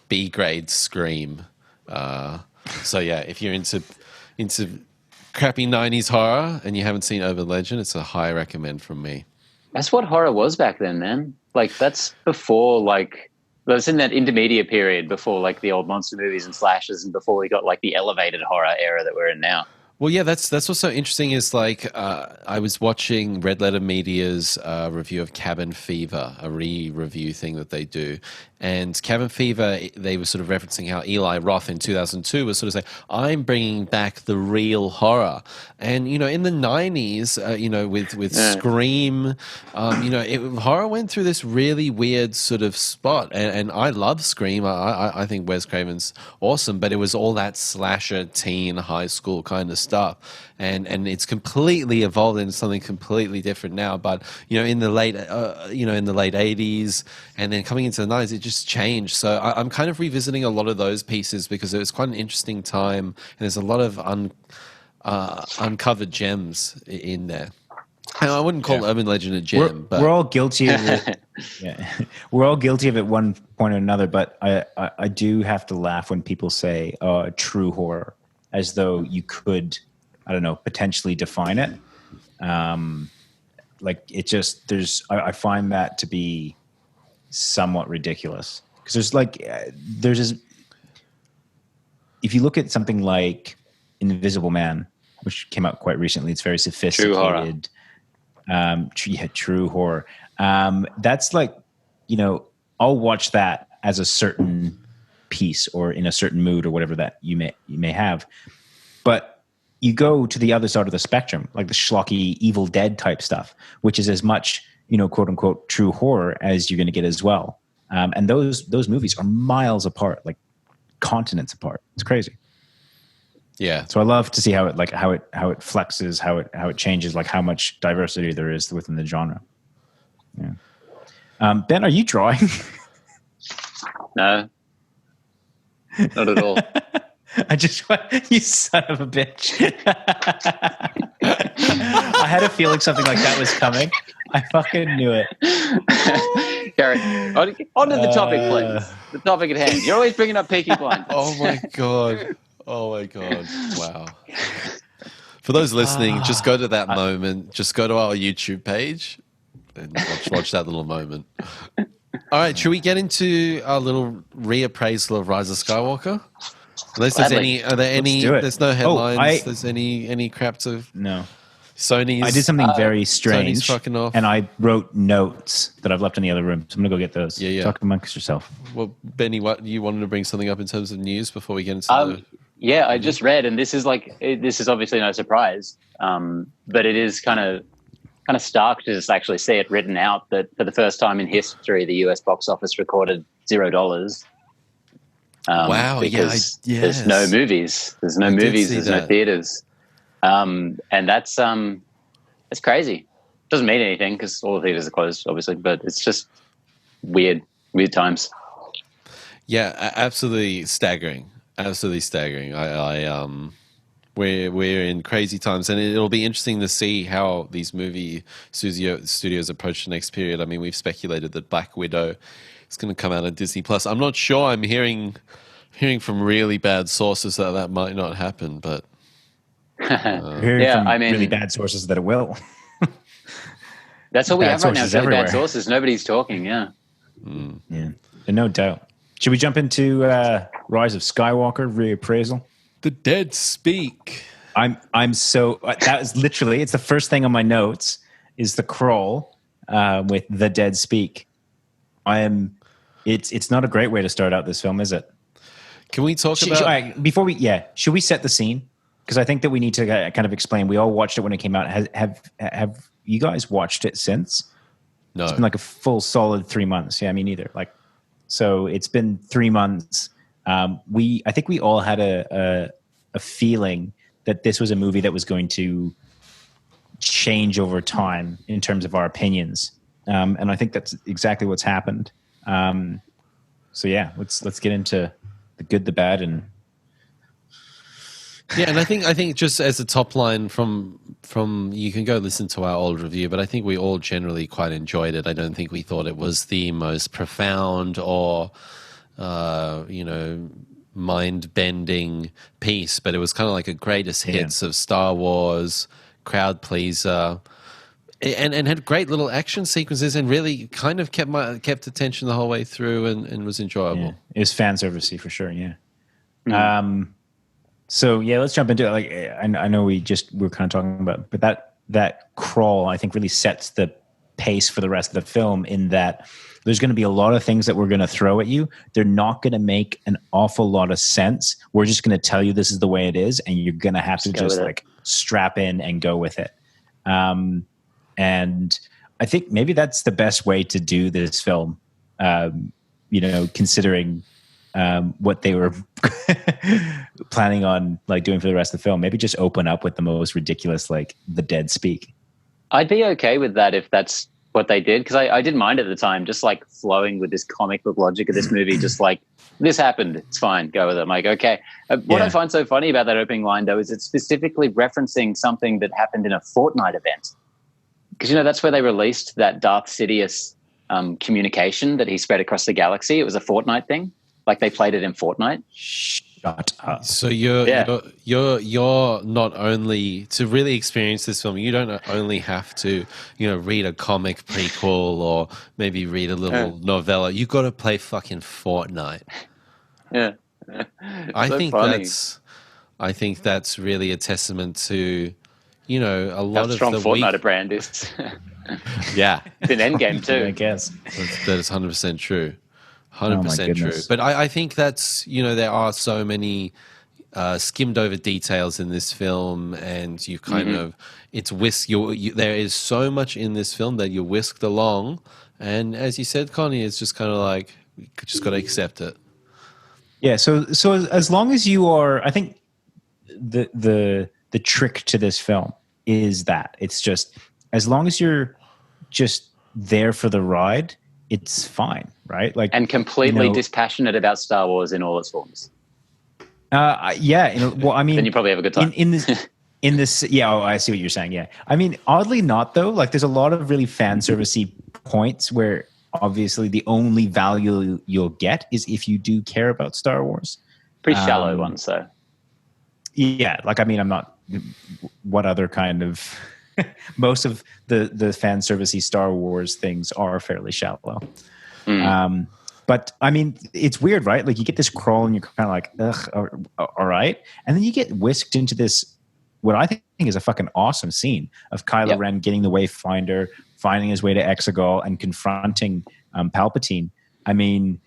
Speaker 1: B-grade scream. So yeah, if you're into crappy 90s horror and you haven't seen Urban Legend, it's a high recommend from me.
Speaker 3: That's what horror was back then, man. Like that's before like that's in that intermediate period before like the old monster movies and slashes and before we got like the elevated horror era that we're in now.
Speaker 1: Well, yeah, that's what's so interesting is like I was watching Red Letter Media's review of Cabin Fever, a re-review thing that they do. And Cabin Fever, they were sort of referencing how Eli Roth in 2002 was sort of saying, I'm bringing back the real horror. And, you know, in the 90s, you know, with Scream, you know, horror went through this really weird sort of spot. And I love Scream. I think Wes Craven's awesome, but it was all that slasher, teen, high school kind of stuff. And it's completely evolved into something completely different now. But, you know, in the late 80s and then coming into the 90s, it just changed. So I'm kind of revisiting a lot of those pieces because it was quite an interesting time, and there's a lot of uncovered gems in there. And I wouldn't call Urban Legend a gem, but
Speaker 2: we're all guilty of it. Yeah. We're all guilty of it one point or another, but I do have to laugh when people say true horror, as though you could, I don't know, potentially define it. Like it just, I find that to be somewhat ridiculous because if you look at something like Invisible Man, which came out quite recently, it's very sophisticated. True horror. That's like, you know, I'll watch that as a certain piece or in a certain mood or whatever that you may have. But you go to the other side of the spectrum, like the schlocky Evil Dead type stuff, which is as much, you know, quote unquote true horror as you're going to get as well. And those movies are miles apart, like continents apart. It's crazy.
Speaker 1: yeah.
Speaker 2: So I love to see how it flexes, how it changes, like how much diversity there is within the genre. Yeah. Ben, are you drawing?
Speaker 3: No, not at all.
Speaker 2: I just want, you son of a bitch. I had a feeling something like that was coming. I fucking knew it.
Speaker 3: Gary, on to the topic, please. The topic at hand. You're always bringing up Peaky Blinders.
Speaker 1: Oh my god! Oh my god! Wow. For those listening, just go to that moment. Just go to our YouTube page and watch that little moment. All right, should we get into our little reappraisal of Rise of Skywalker? Unless there's
Speaker 3: Gladly.
Speaker 1: are there any?
Speaker 2: do it.
Speaker 1: There's no headlines.
Speaker 2: Oh,
Speaker 1: there's any crap to
Speaker 2: No.
Speaker 1: Sony's.
Speaker 2: I did something very
Speaker 1: Sony's
Speaker 2: strange,
Speaker 1: fucking off.
Speaker 2: and I wrote notes that I've left in the other room. So I'm gonna go get those.
Speaker 1: Yeah.
Speaker 2: Talk amongst yourself.
Speaker 1: Well, Benny, what you wanted to bring something up in terms of news before we get into the.
Speaker 3: Yeah, I just read, and this is obviously no surprise, but it is kind of stark to just actually see it written out that for the first time in history, the US box office recorded $0.
Speaker 1: Wow!
Speaker 3: Because
Speaker 1: yes.
Speaker 3: there's no movies, there's no theaters, and that's crazy. Doesn't mean anything because all the theaters are closed, obviously, but it's just weird times.
Speaker 1: Yeah, absolutely staggering. Absolutely staggering. We're in crazy times, and it'll be interesting to see how these movie studios approach the next period. I mean, we've speculated that Black Widow is going to come out on Disney Plus. I'm not sure. I'm hearing from really bad sources that might not happen, but
Speaker 2: Hearing from really bad sources that it will.
Speaker 3: That's what we have right now. Really
Speaker 2: everywhere.
Speaker 3: bad sources. Nobody's talking. Yeah.
Speaker 2: Yeah, no doubt. Should we jump into Rise of Skywalker reappraisal?
Speaker 1: the dead speak.
Speaker 2: I'm so that is literally it's the first thing on my notes is the crawl with the dead speak. It's not a great way to start out this film, is it?
Speaker 1: Can we talk about
Speaker 2: before we should we set the scene? Because I think that we need to kind of explain. We all watched it when it came out. Have you guys watched it since?
Speaker 1: No.
Speaker 2: It's been like a full solid 3 months. Yeah, me neither. So it's been 3 months. I think we all had a feeling that this was a movie that was going to change over time in terms of our opinions. And I think that's exactly what's happened. So yeah, let's get into the good, the bad, and
Speaker 1: yeah, and I think just as a top line from you can go listen to our old review, but I think we all generally quite enjoyed it. I don't think we thought it was the most profound or mind-bending piece, but it was kind of like a greatest hits of Star Wars, crowd pleaser, and had great little action sequences, and really kind of kept attention the whole way through, and was enjoyable.
Speaker 2: Yeah. It was fan servicey for sure. Yeah. So yeah, let's jump into it. Like I know we're kind of talking about, but that crawl I think really sets the pace for the rest of the film. In that there's going to be a lot of things that we're going to throw at you. They're not going to make an awful lot of sense. We're just going to tell you this is the way it is, and you're going to have to just like strap in and go with it. And I think maybe that's the best way to do this film. Considering what they were planning on like doing for the rest of the film, maybe just open up with the most ridiculous, like the dead speak.
Speaker 3: I'd be okay with that if that's what they did, because I didn't mind at the time, just like flowing with this comic book logic of this movie, just like this happened, it's fine, go with it. I'm like, okay. What I find so funny about that opening line though is it's specifically referencing something that happened in a Fortnite event, because that's where they released that Darth Sidious communication that he spread across the galaxy. It was a Fortnite thing. Like they played it in Fortnite.
Speaker 2: Shut up.
Speaker 1: So you're not only to really experience this film, you don't only have to read a comic prequel or maybe read a little novella. You got to play fucking Fortnite.
Speaker 3: Yeah,
Speaker 1: I think that's really a testament to a lot
Speaker 3: how
Speaker 1: of
Speaker 3: strong
Speaker 1: the
Speaker 3: Fortnite brand is.
Speaker 1: Yeah,
Speaker 3: it's in Endgame too.
Speaker 2: I guess
Speaker 1: that is 100% true. 100% true. But I think that's, there are so many skimmed over details in this film, and you kind of, it's there is so much in this film that you're whisked along. And as you said, Connie, it's just kind of like, you just got to accept it.
Speaker 2: Yeah. So as long as you are, I think the trick to this film is that it's just, as long as you're just there for the ride, it's fine, right? Like,
Speaker 3: and completely dispassionate about Star Wars in all its forms.
Speaker 2: Yeah. Well, I mean,
Speaker 3: then you probably have a good time.
Speaker 2: In this, In this, yeah, oh, I see what you're saying. Yeah, I mean, oddly not though. Like, there's a lot of really fan servicey points where obviously the only value you'll get is if you do care about Star Wars.
Speaker 3: Pretty shallow ones, though.
Speaker 2: Yeah, like, I mean, I'm not. What other kind of? Most of the fan servicey Star Wars things are fairly shallow. But I mean, it's weird, right? Like, you get this crawl and you're kind of like, ugh, all right, and then you get whisked into this, what I think is a fucking awesome scene of Kylo Ren getting the Wayfinder, finding his way to Exegol, and confronting Palpatine. I mean,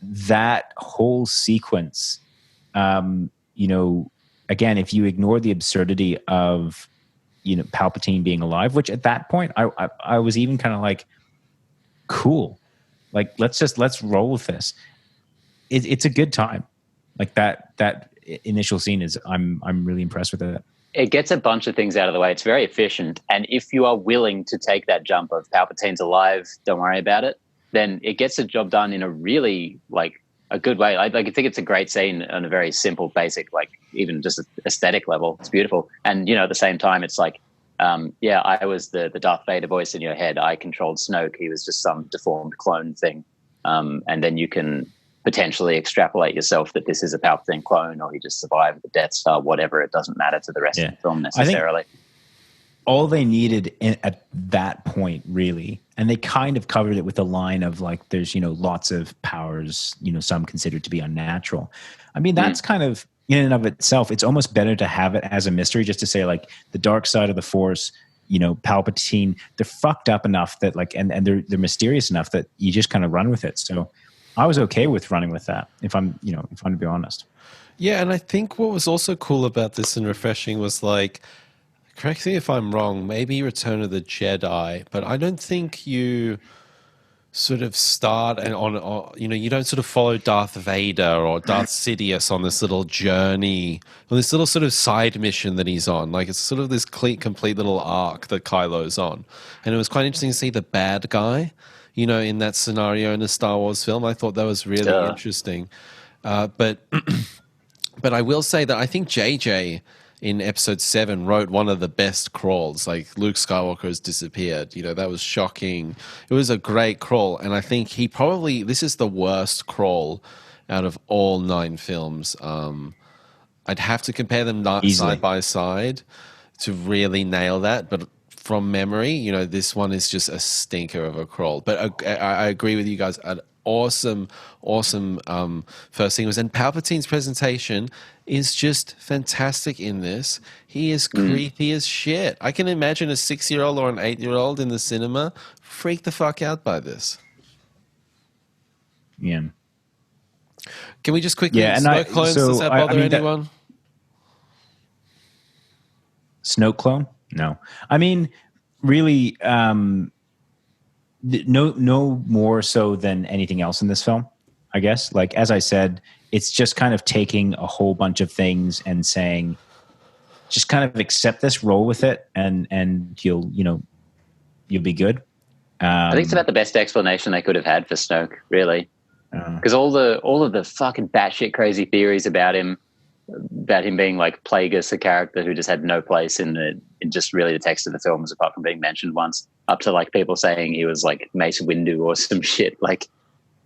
Speaker 2: that whole sequence, you know, again, if you ignore the absurdity of, you know, Palpatine being alive, which at that point I was even kind of like, cool, like let's roll with this. It's a good time. Like that initial scene is, I'm really impressed with it.
Speaker 3: It gets a bunch of things out of the way. It's very efficient. And if you are willing to take that jump of Palpatine's alive, don't worry about it, then it gets the job done in a really, like, a good way. I think it's a great scene on a very simple, basic, like, even just aesthetic level. It's beautiful. And, you know, at the same time, it's like, I was the Darth Vader voice in your head. I controlled Snoke. He was just some deformed clone thing. And then you can potentially extrapolate yourself that this is a Palpatine clone, or he just survived the Death Star, whatever. It doesn't matter to the rest of the film necessarily.
Speaker 2: All they needed at that point, really, and they kind of covered it with a line of, like, there's, you know, lots of powers, you know, some considered to be unnatural. I mean, that's kind of, in and of itself, it's almost better to have it as a mystery, just to say, like, the dark side of the Force, you know, Palpatine, they're fucked up enough that, like, and they're mysterious enough that you just kind of run with it. So I was okay with running with that, if I'm to be honest.
Speaker 1: Yeah, and I think what was also cool about this and refreshing was, like, correct me if I'm wrong, maybe Return of the Jedi, but I don't think you sort of start and you don't sort of follow Darth Vader or Darth Sidious on this little journey, or this little sort of side mission that he's on. Like, it's sort of this complete little arc that Kylo's on. And it was quite interesting to see the bad guy, you know, in that scenario in a Star Wars film. I thought that was really interesting. But I will say that I think JJ in episode 7 wrote one of the best crawls. Like, Luke Skywalker has disappeared. You know, that was shocking. It was a great crawl. And I think this is the worst crawl out of all 9 films. I'd have to compare them side by side to really nail that. But from memory, you know, this one is just a stinker of a crawl. But I agree with you guys. An awesome first thing was, and Palpatine's presentation is just fantastic in this. He is creepy as shit. I can imagine a 6-year-old or an 8-year-old in the cinema freak the fuck out by this.
Speaker 2: Yeah.
Speaker 1: Can we just quickly Snoke clones? Does that bother anyone?
Speaker 2: Snoke clone? No. I mean, really, no more so than anything else in this film, I guess. Like, as I said, it's just kind of taking a whole bunch of things and saying, just kind of accept this, roll with it, and you'll be good.
Speaker 3: I think it's about the best explanation they could have had for Snoke, really, because all of the fucking batshit crazy theories about him being like Plagueis, a character who just had no place in just really the text of the films, apart from being mentioned once, up to, like, people saying he was like Mace Windu or some shit. Like,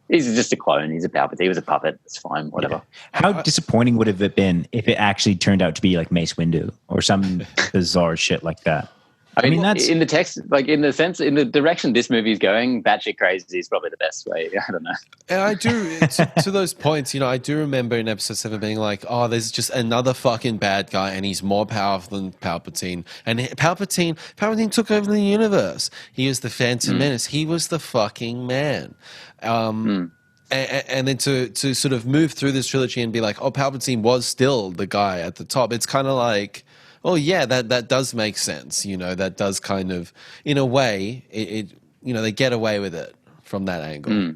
Speaker 3: he's just a clone. He's a Palpatine. He was a puppet. It's fine. Whatever.
Speaker 2: Yeah. How disappointing would have it been if it actually turned out to be like Mace Windu or some bizarre shit like that?
Speaker 3: I mean, that's in the text, like, in the sense, in the direction this movie is going, batshit crazy is probably the best way. I don't know.
Speaker 1: And I do, to those points, you know, I do remember in episode 7 being like, oh, there's just another fucking bad guy and he's more powerful than Palpatine. And Palpatine took over the universe. He was the Phantom Menace. He was the fucking man. And then to sort of move through this trilogy and be like, oh, Palpatine was still the guy at the top. It's kind of like, oh yeah, that does make sense. You know, that does kind of, in a way, it you know, they get away with it from that angle.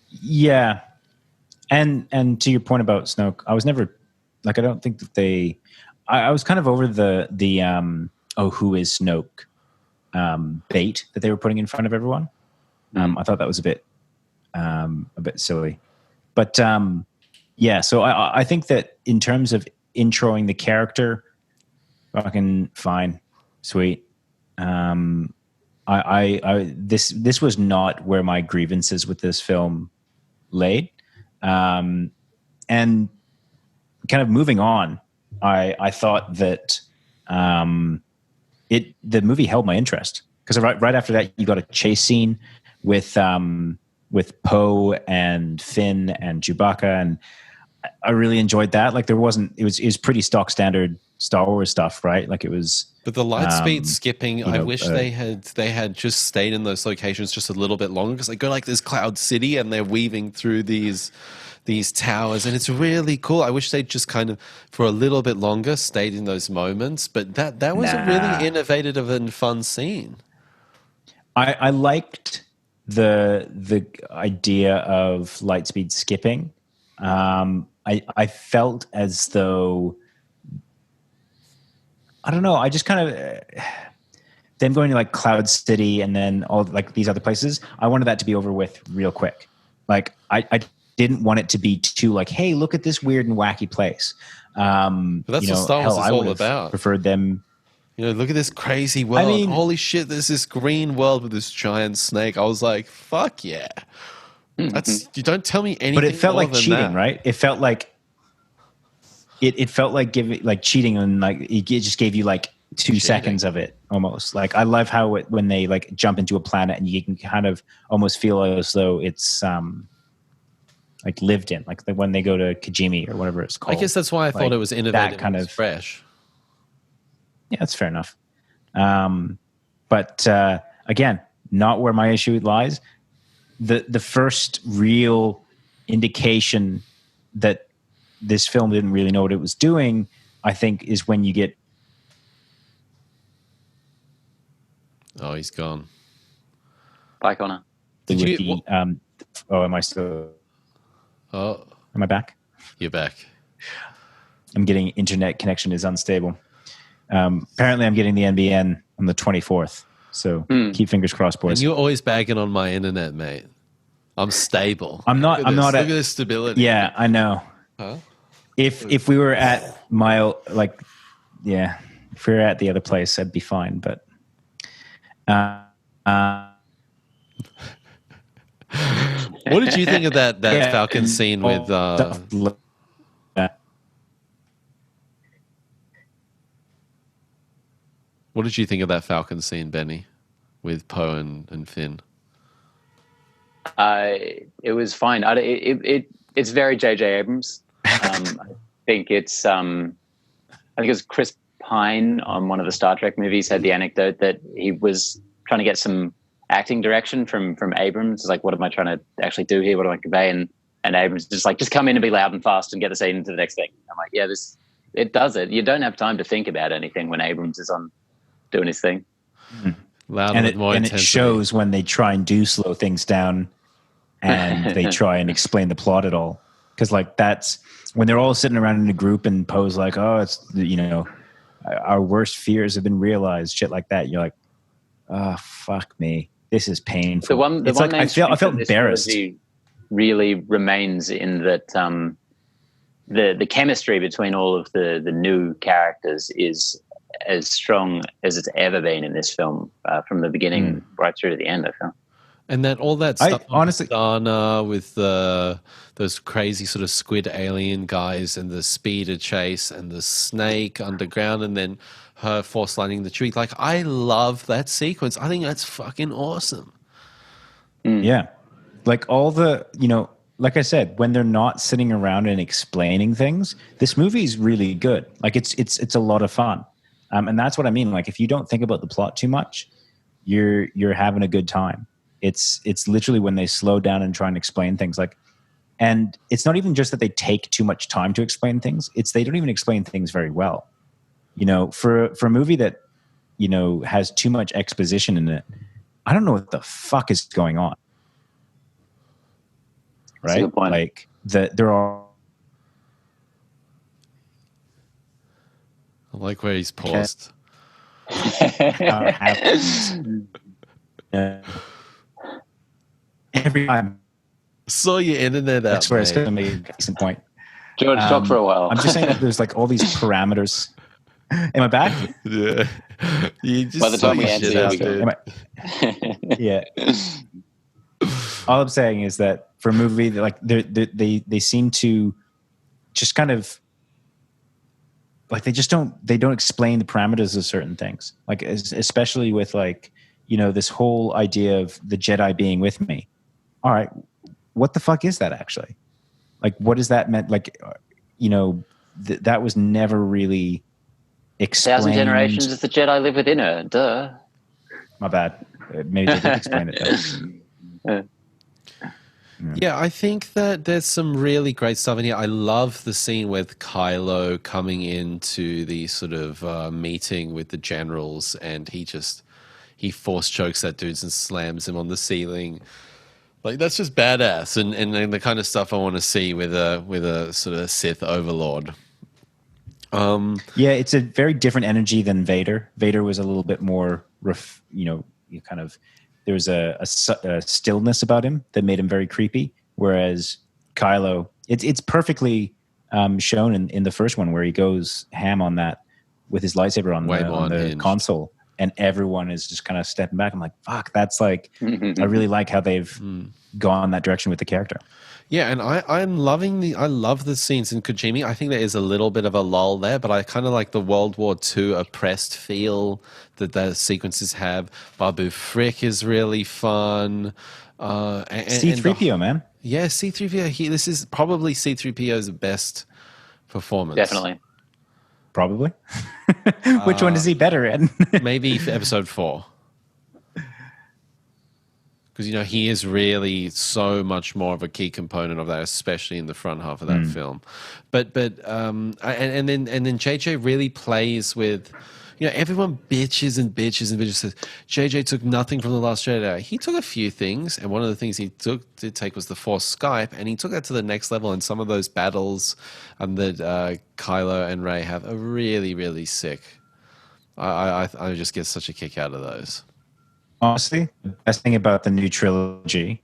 Speaker 2: Yeah, and to your point about Snoke, I was never, like, I don't think that I was kind of over the who is Snoke bait that they were putting in front of everyone. I thought that was a bit silly, but yeah. So I think that in terms of introing the character, fucking fine, sweet. This was not where my grievances with this film laid. And kind of moving on, I thought that the movie held my interest, because right after that you got a chase scene with Poe and Finn and Chewbacca, and I really enjoyed that. Like, it was pretty stock standard Star Wars stuff, right? Like, it was.
Speaker 1: But the light speed skipping, I wish they had just stayed in those locations just a little bit longer, because they go like this Cloud City and they're weaving through these towers, and it's really cool. I wish they'd just kind of for a little bit longer stayed in those moments, but that was a really innovative and fun scene.
Speaker 2: I liked the idea of light speed skipping. I felt as though, I don't know, I just kind of them going to like Cloud City and then all like these other places, I wanted that to be over with real quick. Like, I didn't want it to be too like, hey, look at this weird and wacky place.
Speaker 1: But that's what Star Wars is all about.
Speaker 2: Preferred them.
Speaker 1: Look at this crazy world. I mean, holy shit, there's this green world with this giant snake. I was like, fuck yeah. You don't tell me anything.
Speaker 2: But it felt like cheating,
Speaker 1: that.
Speaker 2: Right? It felt like it felt like cheating, and like it just gave you like 2 seconds of it almost. Like, I love how when they like jump into a planet and you can kind of almost feel as though it's like lived in, like when they go to Kijimi or whatever it's called.
Speaker 1: I guess that's why I thought it was innovative, that kind of fresh.
Speaker 2: Yeah, that's fair enough. But again, not where my issue lies. The first real indication that this film didn't really know what it was doing, I think, is when you get.
Speaker 1: Oh, he's gone.
Speaker 3: Bye, Connor.
Speaker 2: Am I still?
Speaker 1: Oh,
Speaker 2: am I back?
Speaker 1: You're back.
Speaker 2: I'm getting internet connection is unstable. Apparently, I'm getting the NBN on the 24th. So keep fingers crossed, boys.
Speaker 1: And you're always bagging on my internet, mate. I'm stable.
Speaker 2: Look
Speaker 1: at this stability.
Speaker 2: Yeah, I know.
Speaker 1: Huh?
Speaker 2: If we were at if we were at the other place, I'd be fine. But
Speaker 1: what did you think of that Falcon scene with? What did you think of that Falcon scene, Benny, with Poe and Finn?
Speaker 3: It was fine. It's very J.J. Abrams. I think it's Chris Pine on one of the Star Trek movies had the anecdote that he was trying to get some acting direction from Abrams. It's like, what am I trying to actually do here? What do I convey? And Abrams is just like, just come in and be loud and fast and get the scene into the next thing. I'm like, yeah, it does it. You don't have time to think about anything when Abrams is on doing his thing.
Speaker 1: Loud and more intensity.
Speaker 2: It shows when they try and do slow things down and they try and explain the plot at all. Because like that's when they're all sitting around in a group and Poe's like, oh, it's, our worst fears have been realized, shit like that. You're like, oh, fuck me. This is painful. I felt embarrassed.
Speaker 3: Really remains in that the chemistry between all of the new characters is as strong as it's ever been in this film, from the beginning right through to the end, I feel.
Speaker 1: And then all that stuff, honestly, Dana with those crazy sort of squid alien guys and the speeder chase and the snake underground, and then her force landing the tree. Like, I love that sequence. I think that's fucking awesome.
Speaker 2: Yeah. Like all the, like I said, when they're not sitting around and explaining things, this movie is really good. Like it's a lot of fun. And that's what I mean. Like, if you don't think about the plot too much, you're having a good time. It's literally when they slow down and try and explain things. Like, and it's not even just that they take too much time to explain things. It's they don't even explain things very well. For a movie that has too much exposition in it, I don't know what the fuck is going on. Right? Like there are.
Speaker 1: I like where he's paused.
Speaker 2: Every time.
Speaker 1: Saw your internet out.
Speaker 2: That's where it's going to make a decent point.
Speaker 3: Do you want to talk for a while?
Speaker 2: I'm just saying that there's like all these parameters. Am I back?
Speaker 1: Yeah. You just
Speaker 3: By the time we
Speaker 1: suck
Speaker 3: answer,
Speaker 1: shit
Speaker 3: you'll
Speaker 1: out,
Speaker 3: be
Speaker 1: dude.
Speaker 3: gone.
Speaker 2: Yeah. All I'm saying is that for a movie, like they seem to just kind of like they don't explain the parameters of certain things. Like especially with like this whole idea of the Jedi being with me. All right, what the fuck is that actually? Like, what does that meant? Like, that was never really explained.
Speaker 3: 1,000 generations of the Jedi live within her. Duh.
Speaker 2: My bad. Maybe they did explain it though.
Speaker 1: Yeah, I think that there's some really great stuff in here. I love the scene with Kylo coming into the sort of meeting with the generals, and he force chokes that dude and slams him on the ceiling. Like, that's just badass, and the kind of stuff I want to see with a sort of Sith overlord.
Speaker 2: Yeah, it's a very different energy than Vader. Vader was a little bit more, you kind of. There was a stillness about him that made him very creepy. Whereas Kylo, it's perfectly shown in the first one where he goes ham on that with his lightsaber on the console, and everyone is just kind of stepping back. I'm like, fuck, that's like, I really like how they've gone that direction with the character.
Speaker 1: Yeah, and I love the scenes in Kojimi. I think there is a little bit of a lull there, but I kind of like the World War II oppressed feel that the sequences have. Babu Frick is really fun.
Speaker 2: C-3PO, man.
Speaker 1: Yeah, C-3PO. This is probably C-3PO's best performance.
Speaker 3: Definitely.
Speaker 2: Probably. Which one is he better in?
Speaker 1: Maybe for episode 4. Because, he is really so much more of a key component of that, especially in the front half of that film. But then JJ really plays with, everyone bitches and bitches and bitches. Says JJ took nothing from The Last Jedi. He took a few things, and one of the things he did take was the Force Skype, and he took that to the next level. And some of those battles that Kylo and Rey have are really, really sick. I just get such a kick out of those.
Speaker 2: Honestly, the best thing about the new trilogy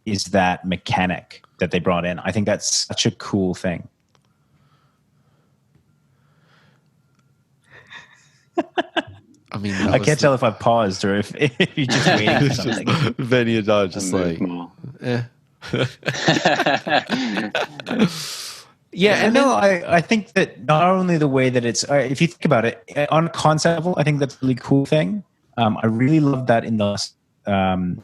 Speaker 2: is that mechanic that they brought in. I think that's such a cool thing.
Speaker 1: I mean,
Speaker 2: I can't tell if I've paused or if you're just waiting for something.
Speaker 1: Benny and I are just like, Yeah,
Speaker 2: and no, I think that not only the way that it's, if you think about it, on a concept level, I think that's a really cool thing. I really love that in the Last Jedi,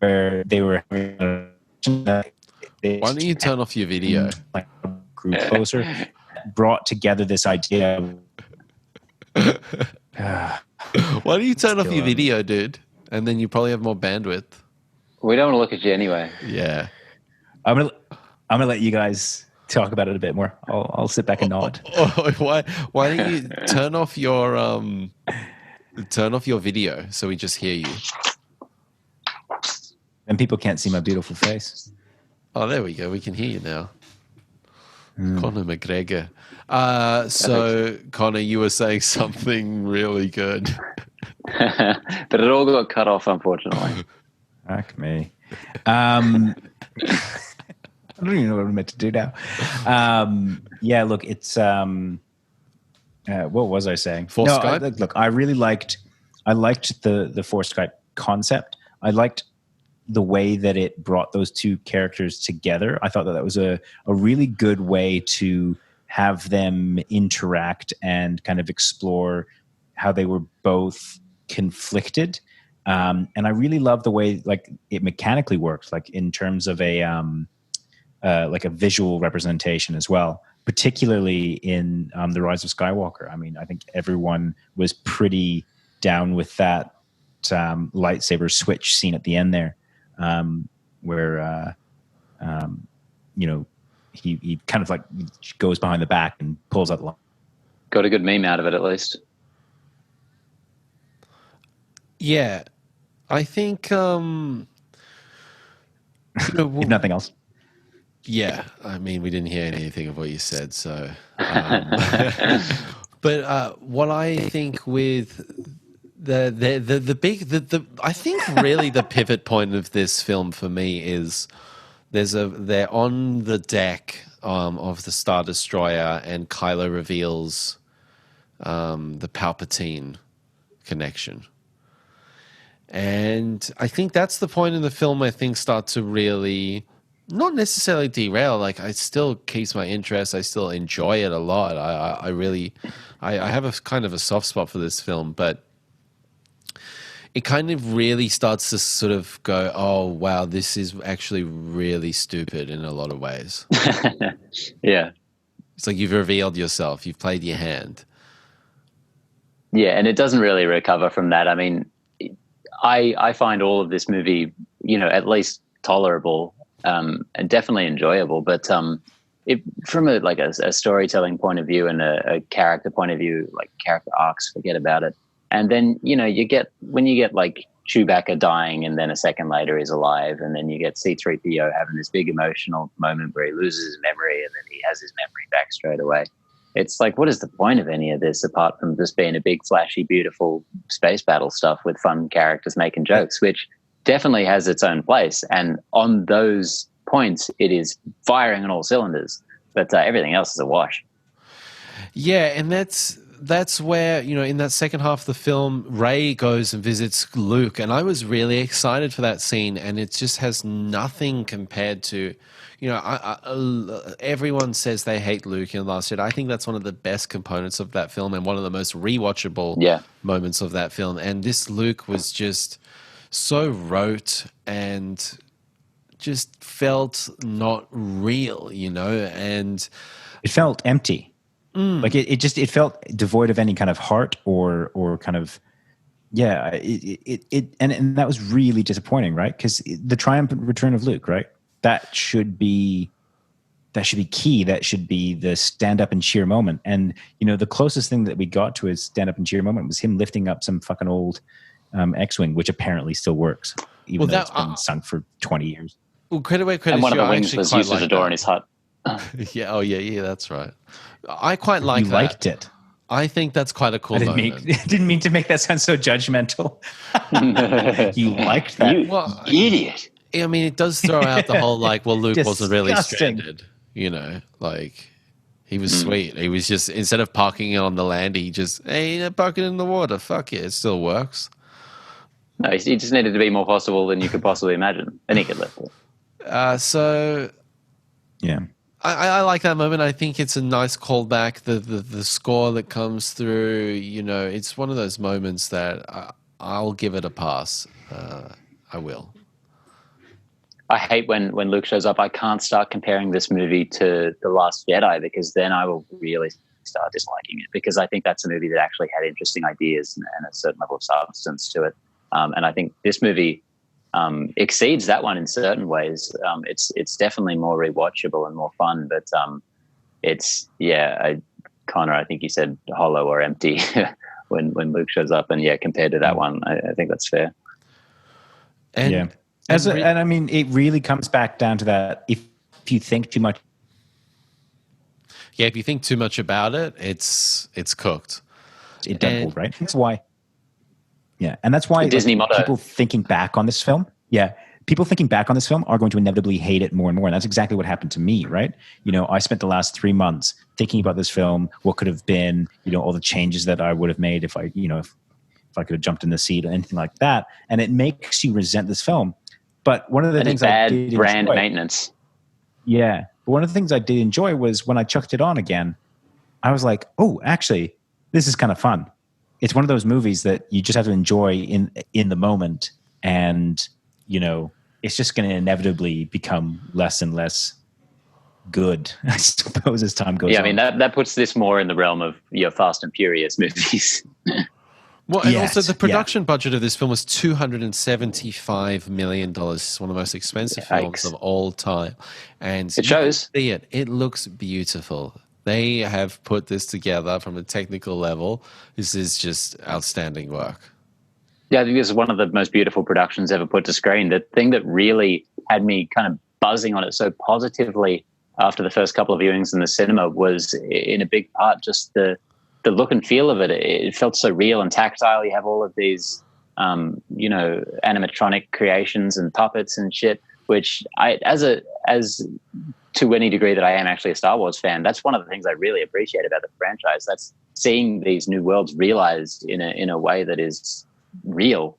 Speaker 2: where they were having
Speaker 1: why don't you turn off your video?
Speaker 2: Like grew closer, brought together this idea.
Speaker 1: Why don't you turn off your video, dude? And then you probably have more bandwidth.
Speaker 3: We don't want to look at you anyway.
Speaker 1: Yeah,
Speaker 2: I'm gonna let you guys talk about it a bit more. I'll sit back and nod.
Speaker 1: Why don't you turn off your video so we just hear you?
Speaker 2: And people can't see my beautiful face.
Speaker 1: Oh, there we go. We can hear you now. Conor McGregor. So, Conor, you were saying something really good.
Speaker 3: But it all got cut off, unfortunately.
Speaker 2: Fuck me. I don't even know what I'm meant to do now. Yeah, look, it's what was I saying?
Speaker 1: Force Skype?
Speaker 2: Look, I liked the Force Skype concept. I liked the way that it brought those two characters together. I thought that was a really good way to have them interact and kind of explore how they were both conflicted. And I really love the way like it mechanically works, like in terms of a visual representation as well, particularly in The Rise of Skywalker. I mean, I think everyone was pretty down with that lightsaber switch scene at the end there, where he kind of like goes behind the back and pulls out the line.
Speaker 3: Got a good meme out of it, at least.
Speaker 1: Yeah, I think
Speaker 2: if nothing else.
Speaker 1: Yeah, I mean, we didn't hear anything of what you said, so. But what I think with I think really the pivot point of this film for me is they're on the deck of the Star Destroyer, and Kylo reveals the Palpatine connection. And I think that's the point in the film I think start to really not necessarily derail. Like, it still keeps my interest. I still enjoy it a lot. I really I have a kind of a soft spot for this film, but it kind of really starts to sort of go, oh wow, this is actually really stupid in a lot of ways.
Speaker 3: Yeah.
Speaker 1: It's like you've revealed yourself, you've played your hand.
Speaker 3: Yeah, and it doesn't really recover from that. I mean, I find all of this movie, at least tolerable, and definitely enjoyable. But it from a storytelling point of view and a character point of view, like character arcs, forget about it. And then when you get like Chewbacca dying, and then a second later he's alive, and then you get C-3PO having this big emotional moment where he loses his memory, and then he has his memory back straight away. It's like, what is the point of any of this apart from just being a big, flashy, beautiful space battle stuff with fun characters making jokes, which definitely has its own place. And on those points, it is firing on all cylinders. But everything else is a wash.
Speaker 1: Yeah, and that's where, in that second half of the film, Rey goes and visits Luke, and I was really excited for that scene, and it just has nothing compared to, everyone says they hate Luke in Last Jedi. I think that's one of the best components of that film and one of the most rewatchable moments of that film. And this Luke was just so rote and just felt not real, and
Speaker 2: it felt empty. Like it felt devoid of any kind of heart or kind of, and that was really disappointing, right? Because the triumphant return of Luke, right? That should be key. That should be the stand up and cheer moment. And the closest thing that we got to his stand up and cheer moment was him lifting up some fucking old X-wing, which apparently still works, even though it's been sunk for 20 years.
Speaker 1: Well, credit where credit.
Speaker 3: And one of the wings was used as a door in his hut.
Speaker 1: Yeah. Oh, yeah. That's right. I quite like that.
Speaker 2: You liked it.
Speaker 1: I think that's quite a cool moment.
Speaker 2: Didn't mean to make that sound so judgmental. You liked that?
Speaker 3: You idiot.
Speaker 1: I mean, it does throw out the whole Luke wasn't really
Speaker 2: Disgusting.
Speaker 1: stranded. He was sweet. He was just, instead of parking it on the land, he just, hey, park it in the water. Fuck it, it still works.
Speaker 3: No, he just needed to be more possible than you could possibly imagine, and he could lift it.
Speaker 1: So,
Speaker 2: yeah.
Speaker 1: I like that moment. I think it's a nice callback. The score that comes through, it's one of those moments that I'll give it a pass. I will.
Speaker 3: I hate when Luke shows up. I can't start comparing this movie to The Last Jedi, because then I will really start disliking it, because I think that's a movie that actually had interesting ideas and a certain level of substance to it. And I think this movie exceeds that one in certain ways. It's definitely more rewatchable and more fun, but Connor, I think you said hollow or empty when Luke shows up, and compared to that one, I think that's fair.
Speaker 1: And
Speaker 2: yeah. And I mean, it really comes back down to that. If you think too much,
Speaker 1: if you think too much about it, it's cooked.
Speaker 2: It doubled, right? That's why. Yeah, and that's why
Speaker 3: Disney motto.
Speaker 2: People thinking back on this film. Yeah, people thinking back on this film are going to inevitably hate it more and more, and that's exactly what happened to me. Right? I spent the last 3 months thinking about this film. What could have been? All the changes that I would have made if I, if I could have jumped in the seat or anything like that. And it makes you resent this film. But one of the things I did enjoy,
Speaker 3: brand maintenance.
Speaker 2: Yeah. But one of the things I did enjoy was when I chucked it on again, I was like, oh, actually, this is kind of fun. It's one of those movies that you just have to enjoy in the moment. And, it's just going to inevitably become less and less good, I suppose, as time goes on.
Speaker 3: Yeah, I mean, that puts this more in the realm of your Fast and Furious movies.
Speaker 1: Well, and also the production budget of this film was $275 million. It's one of the most expensive films of all time. And
Speaker 3: it shows.
Speaker 1: See it. It looks beautiful. They have put this together from a technical level. This is just outstanding work.
Speaker 3: Yeah, I think this is one of the most beautiful productions ever put to screen. The thing that really had me kind of buzzing on it so positively after the first couple of viewings in the cinema was, in a big part, just the look and feel of it. It felt so real and tactile. You have all of these, animatronic creations and puppets and shit, which as to any degree that I am actually a Star Wars fan, that's one of the things I really appreciate about the franchise. That's seeing these new worlds realized in a way that is real,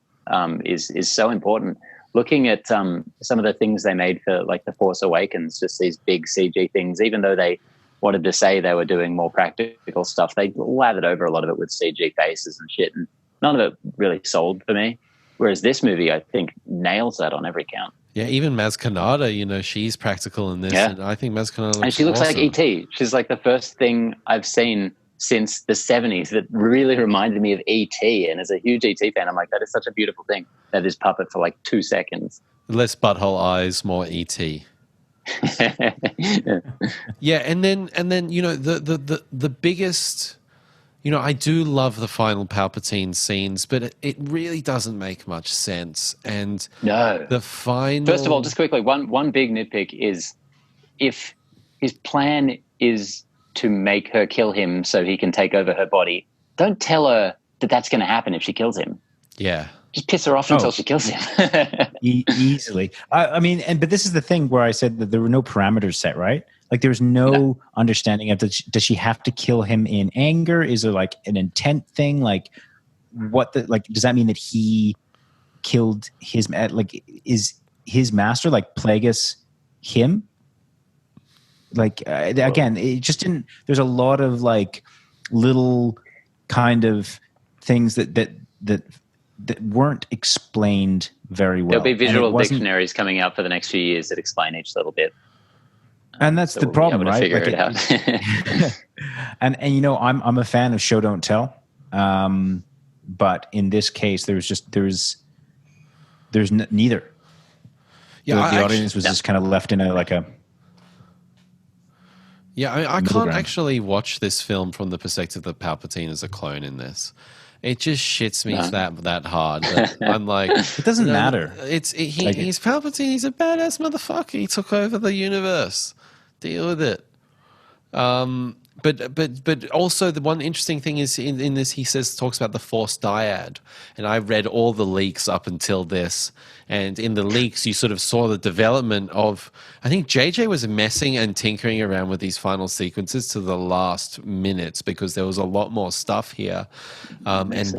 Speaker 3: is so important. Looking at some of the things they made for like The Force Awakens, just these big CG things, even though they wanted to say they were doing more practical stuff, they lathered over a lot of it with CG faces and shit, and none of it really sold for me. Whereas this movie, I think, nails that on every count.
Speaker 1: Yeah, even Maz Kanata, she's practical in this, and I think Maz Kanata looks
Speaker 3: and she looks
Speaker 1: awesome.
Speaker 3: like E.T. She's like the first thing I've seen since the 70s that really reminded me of E.T. And as a huge E.T. fan, I'm like, that is such a beautiful thing. That is puppet for like 2 seconds.
Speaker 1: Less butthole eyes, more E.T. Yeah, and then the biggest, I do love the final Palpatine scenes, but it really doesn't make much sense. And
Speaker 3: no,
Speaker 1: the final.
Speaker 3: First of all, just quickly, one big nitpick is if his plan is to make her kill him so he can take over her body, don't tell her that that's going to happen if she kills him.
Speaker 1: Yeah.
Speaker 3: Just piss her off until she kills him.
Speaker 2: Easily. I mean, but this is the thing where I said that there were no parameters set, right? Like there's no understanding of does she have to kill him in anger? Is there like an intent thing? Like does that mean that he killed his, like is his master like Plagueis him? Like again, it just didn't, there's a lot of like little kind of things that weren't explained very well.
Speaker 3: There'll be visual dictionaries coming out for the next few years that explain each little bit.
Speaker 2: And that's the problem, right?
Speaker 3: Figure it out.
Speaker 2: and I'm a fan of show don't tell, but in this case, there's neither. Yeah, the audience was just kind of left in a.
Speaker 1: Yeah, I can't actually watch this film from the perspective that Palpatine is a clone in this. It just shits me that hard. But I'm like,
Speaker 2: it doesn't matter.
Speaker 1: He's Palpatine. He's a badass motherfucker. He took over the universe. Deal with it. But also the one interesting thing is in this he talks about the Force dyad, and I read all the leaks up until this, and in the leaks you sort of saw the development of, I think JJ was messing and tinkering around with these final sequences to the last minutes because there was a lot more stuff here, and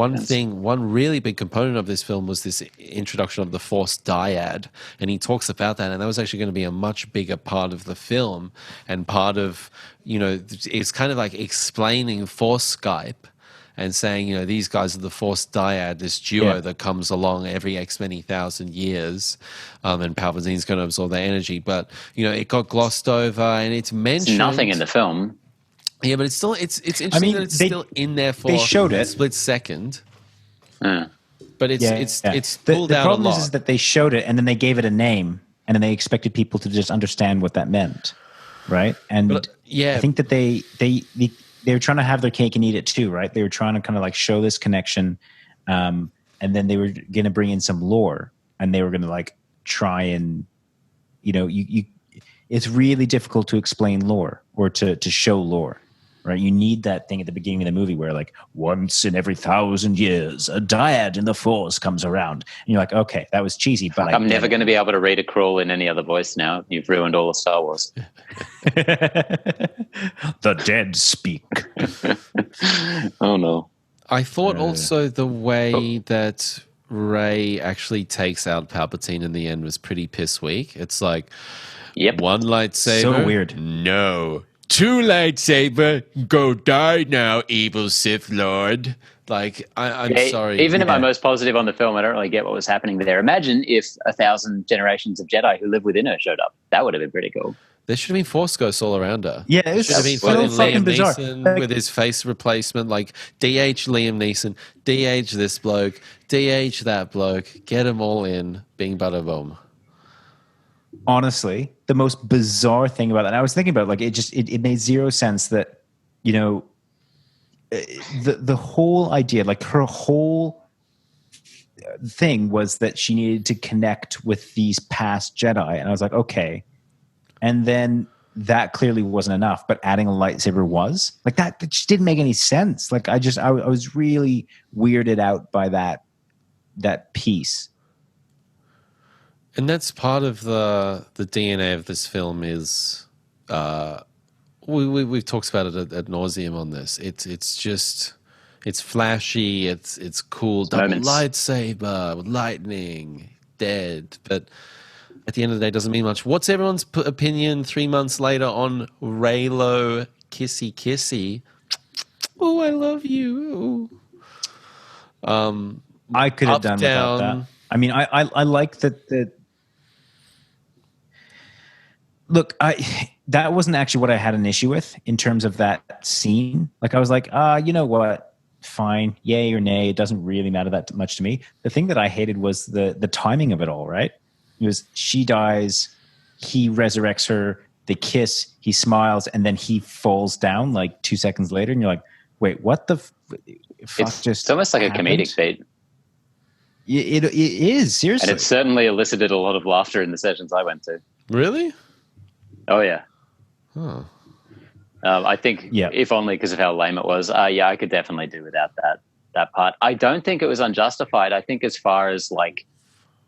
Speaker 1: one really big component of this film was this introduction of the Force dyad, and he talks about that, and that was actually going to be a much bigger part of the film, and part of it's kind of like explaining Force Skype and saying, these guys are the Force dyad, this duo that comes along every X many thousand years, and Palpatine's going to absorb their energy. But, it got glossed over, and it's mentioned. It's
Speaker 3: nothing in the film.
Speaker 1: Yeah, but it's interesting that it's still in there for a split second. But it's pulled out a lot.
Speaker 2: The problem is that they showed it, and then they gave it a name, and then they expected people to just understand what that meant. Right. And I think that they were trying to have their cake and eat it too, right? They were trying to kind of like show this connection. And then they were going to bring in some lore, and they were going to like try and, it's really difficult to explain lore or to show lore, right? You need that thing at the beginning of the movie where like once in every 1,000 years, a dyad in the Force comes around. And you're like, okay, that was cheesy, but
Speaker 3: I'm never going to be able to read a crawl in any other voice now. You've ruined all of Star Wars.
Speaker 2: The dead speak.
Speaker 3: Oh no.
Speaker 1: I thought also the way that Rey actually takes out Palpatine in the end was pretty piss weak. It's like, one lightsaber.
Speaker 2: So weird.
Speaker 1: No. 2 lightsaber, go die now, evil Sith Lord. Like, I'm sorry.
Speaker 3: Even if I'm most positive on the film, I don't really get what was happening there. Imagine if 1,000 generations of Jedi who live within her showed up. That would have been pretty cool.
Speaker 1: There should have been Force ghosts all around her.
Speaker 2: Yeah, it should have been so fucking bizarre.
Speaker 1: Neeson with his face replacement, like DH Liam Neeson, DH this bloke, DH that bloke, get them all in, bing bada boom.
Speaker 2: Honestly, the most bizarre thing about that, and I was thinking about it made zero sense that, the whole idea, like her whole thing was that she needed to connect with these past Jedi. And I was like, okay. And then that clearly wasn't enough, but adding a lightsaber was like that just didn't make any sense. Like I was really weirded out by that piece.
Speaker 1: And that's part of the DNA of this film is we've talked about it at nauseum on this. It's flashy. It's cool. Double
Speaker 3: Moments.
Speaker 1: lightsaber with lightning, dead. But at the end of the day, it doesn't mean much. What's everyone's opinion 3 months later on Raylo kissy kissy? Oh, I love you.
Speaker 2: I could have
Speaker 1: Up,
Speaker 2: done
Speaker 1: down.
Speaker 2: without that. I mean, I like that. Look, that wasn't actually what I had an issue with in terms of that scene. Like, I was like, you know what? Fine, yay or nay, it doesn't really matter that much to me. The thing that I hated was the timing of it all. Right? It was she dies, he resurrects her, they kiss, he smiles, and then he falls down like 2 seconds later, and you're like, wait, what the fuck?
Speaker 3: It's almost like
Speaker 2: happened?
Speaker 3: a comedic beat.
Speaker 2: It is, seriously.
Speaker 3: And it certainly elicited a lot of laughter in the sessions I went to.
Speaker 1: Really?
Speaker 3: Oh, yeah.
Speaker 1: Huh.
Speaker 3: I think, if only because of how lame it was, I could definitely do without that part. I don't think it was unjustified. I think as far as like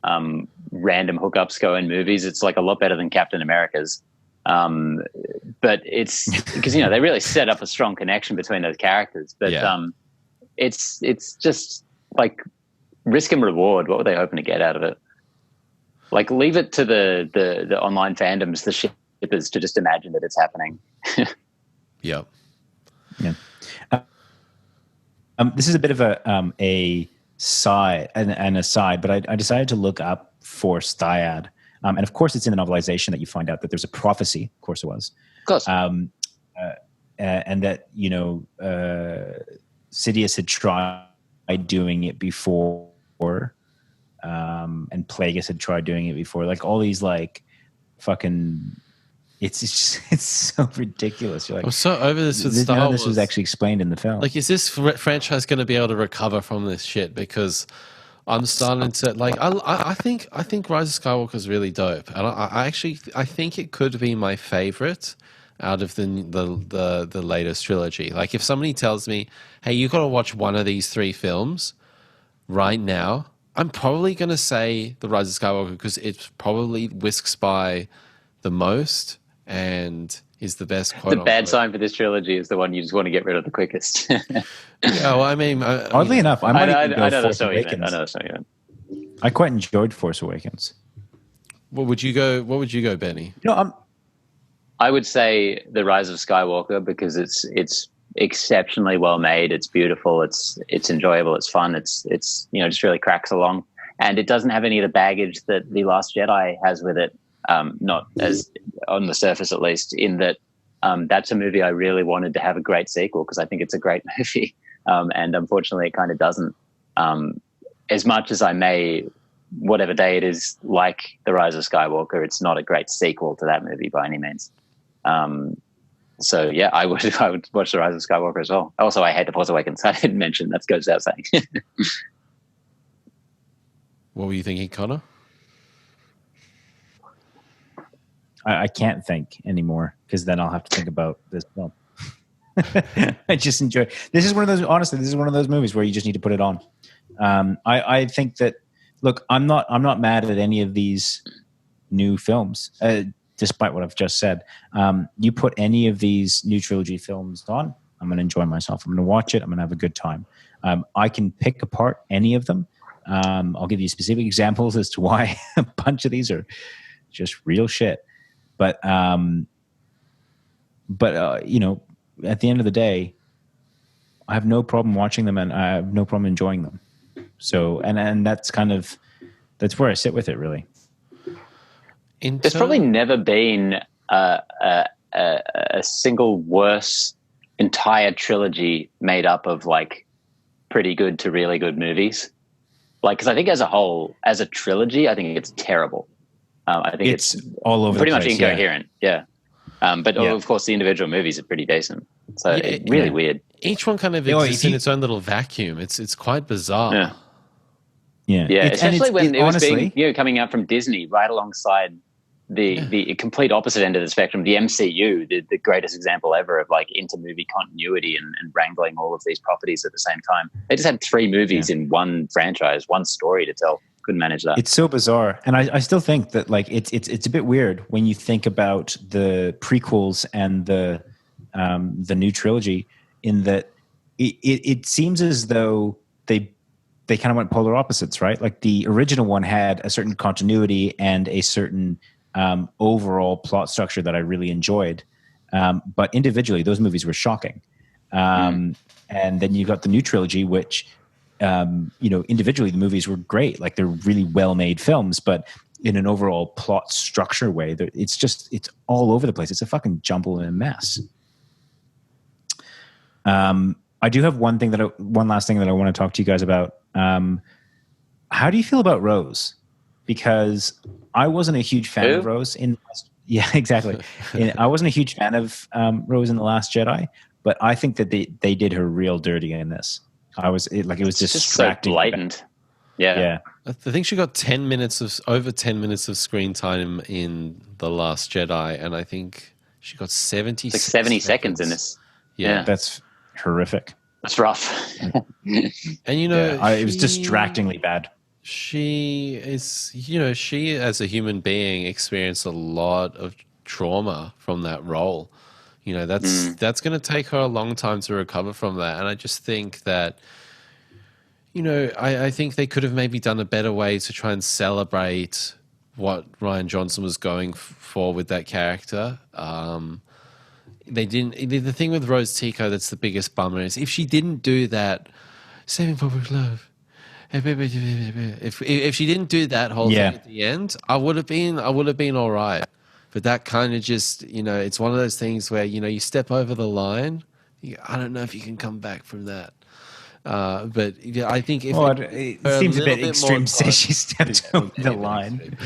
Speaker 3: random hookups go in movies, it's like a lot better than Captain America's. But it's because, they really set up a strong connection between those characters. But it's just like risk and reward. What were they hoping to get out of it? Like, leave it to the online fandoms, the shippers, to just imagine that it's happening.
Speaker 1: Yeah.
Speaker 2: This is a bit of a side and aside, but I decided to look up Force Dyad. And of course, it's in the novelization that you find out that there's a prophecy. Of course, it was.
Speaker 3: Of course.
Speaker 2: And that Sidious had tried doing it before, and Plagueis had tried doing it before. Like, all these like fucking. It's so ridiculous. You're like,
Speaker 1: I'm so over this with Star
Speaker 2: none of
Speaker 1: Wars.
Speaker 2: this was actually explained in the film.
Speaker 1: Like, is this franchise going to be able to recover from this shit? Because I'm starting to like. I think Rise of Skywalker is really dope, and I think it could be my favorite out of the latest trilogy. Like, if somebody tells me, "Hey, you got to watch one of these 3 films right now," I'm probably going to say the Rise of Skywalker because it probably whisks by the most and is the best.
Speaker 3: The bad sign for this trilogy is the one you just want to get rid of the quickest.
Speaker 1: Yeah, well, I mean,
Speaker 2: oddly enough, I know
Speaker 3: that's what you
Speaker 2: Awakens.
Speaker 3: meant. I know that's what you meant.
Speaker 2: I quite enjoyed Force Awakens.
Speaker 1: What would you go, Benny?
Speaker 3: I would say the Rise of Skywalker because it's exceptionally well made. It's beautiful. It's enjoyable. It's fun. It's just really cracks along, and it doesn't have any of the baggage that The Last Jedi has with it. Not as on the surface, at least, in that that's a movie I really wanted to have a great sequel because I think it's a great movie, and unfortunately, it kind of doesn't. As much as I may, whatever day it is, like The Rise of Skywalker, it's not a great sequel to that movie by any means. So yeah, I would watch The Rise of Skywalker as well. Also, I hate The Force Awakens. I didn't mention that goes without saying.
Speaker 1: What were you thinking, Connor?
Speaker 2: I can't think anymore because then I'll have to think about this film. I just enjoy. This is one of those. Honestly, this is one of those movies where you just need to put it on. I think that. Look, I'm not mad at any of these new films, despite what I've just said. You put any of these new trilogy films on, I'm going to enjoy myself. I'm going to watch it. I'm going to have a good time. I can pick apart any of them. I'll give you specific examples as to why a bunch of these are just real shit. But at the end of the day, I have no problem watching them and I have no problem enjoying them. So, and that's where I sit with it, really.
Speaker 3: There's probably never been a single worse entire trilogy made up of like pretty good to really good movies. Like, because I think as a whole, as a trilogy, I think it's terrible. I think it's
Speaker 2: all over
Speaker 3: pretty
Speaker 2: the
Speaker 3: much
Speaker 2: place,
Speaker 3: incoherent. Yeah. But of course, the individual movies are pretty decent. So it's really weird.
Speaker 1: Each one kind of exists in its own little vacuum. It's quite bizarre.
Speaker 3: Yeah. Especially when it was being coming out from Disney right alongside the complete opposite end of the spectrum, the MCU, the greatest example ever of like inter-movie continuity and wrangling all of these properties at the same time. They just had 3 movies in one franchise, one story to tell. couldn't manage that.
Speaker 2: It's so bizarre, and I still think that like it's a bit weird when you think about the prequels and the new trilogy, in that it seems as though they kind of went polar opposites, right? Like the original one had a certain continuity and a certain overall plot structure that I really enjoyed, but individually those movies were shocking. And then you got the new trilogy, which individually the movies were great. Like they're really well-made films, but in an overall plot structure way, it's all over the place. It's a fucking jumble and a mess. I do have one last thing that I want to talk to you guys about. How do you feel about Rose? Because I wasn't a huge fan of Rose yeah, exactly. I wasn't a huge fan of Rose in The Last Jedi, but I think that they did her real dirty in this. It was distracting.
Speaker 3: So blatant. Yeah.
Speaker 1: I think she got over 10 minutes of screen time in The Last Jedi, and I think she got 70
Speaker 3: seconds in this.
Speaker 1: Yeah.
Speaker 2: That's horrific.
Speaker 3: That's rough.
Speaker 1: And
Speaker 2: it was distractingly bad.
Speaker 1: She is, she as a human being experienced a lot of trauma from that role. That's going to take her a long time to recover from that. And I just think that, I think they could have maybe done a better way to try and celebrate what Rian Johnson was going for with that character. They didn't. The thing with Rose Tico that's the biggest bummer is if she didn't do that, saving public love. If she didn't do that whole thing at the end, I would have been all right. But that kind of just, it's one of those things where, you step over the line. I don't know if you can come back from that. But I think if
Speaker 2: it seems a bit extreme to say she stepped over the line.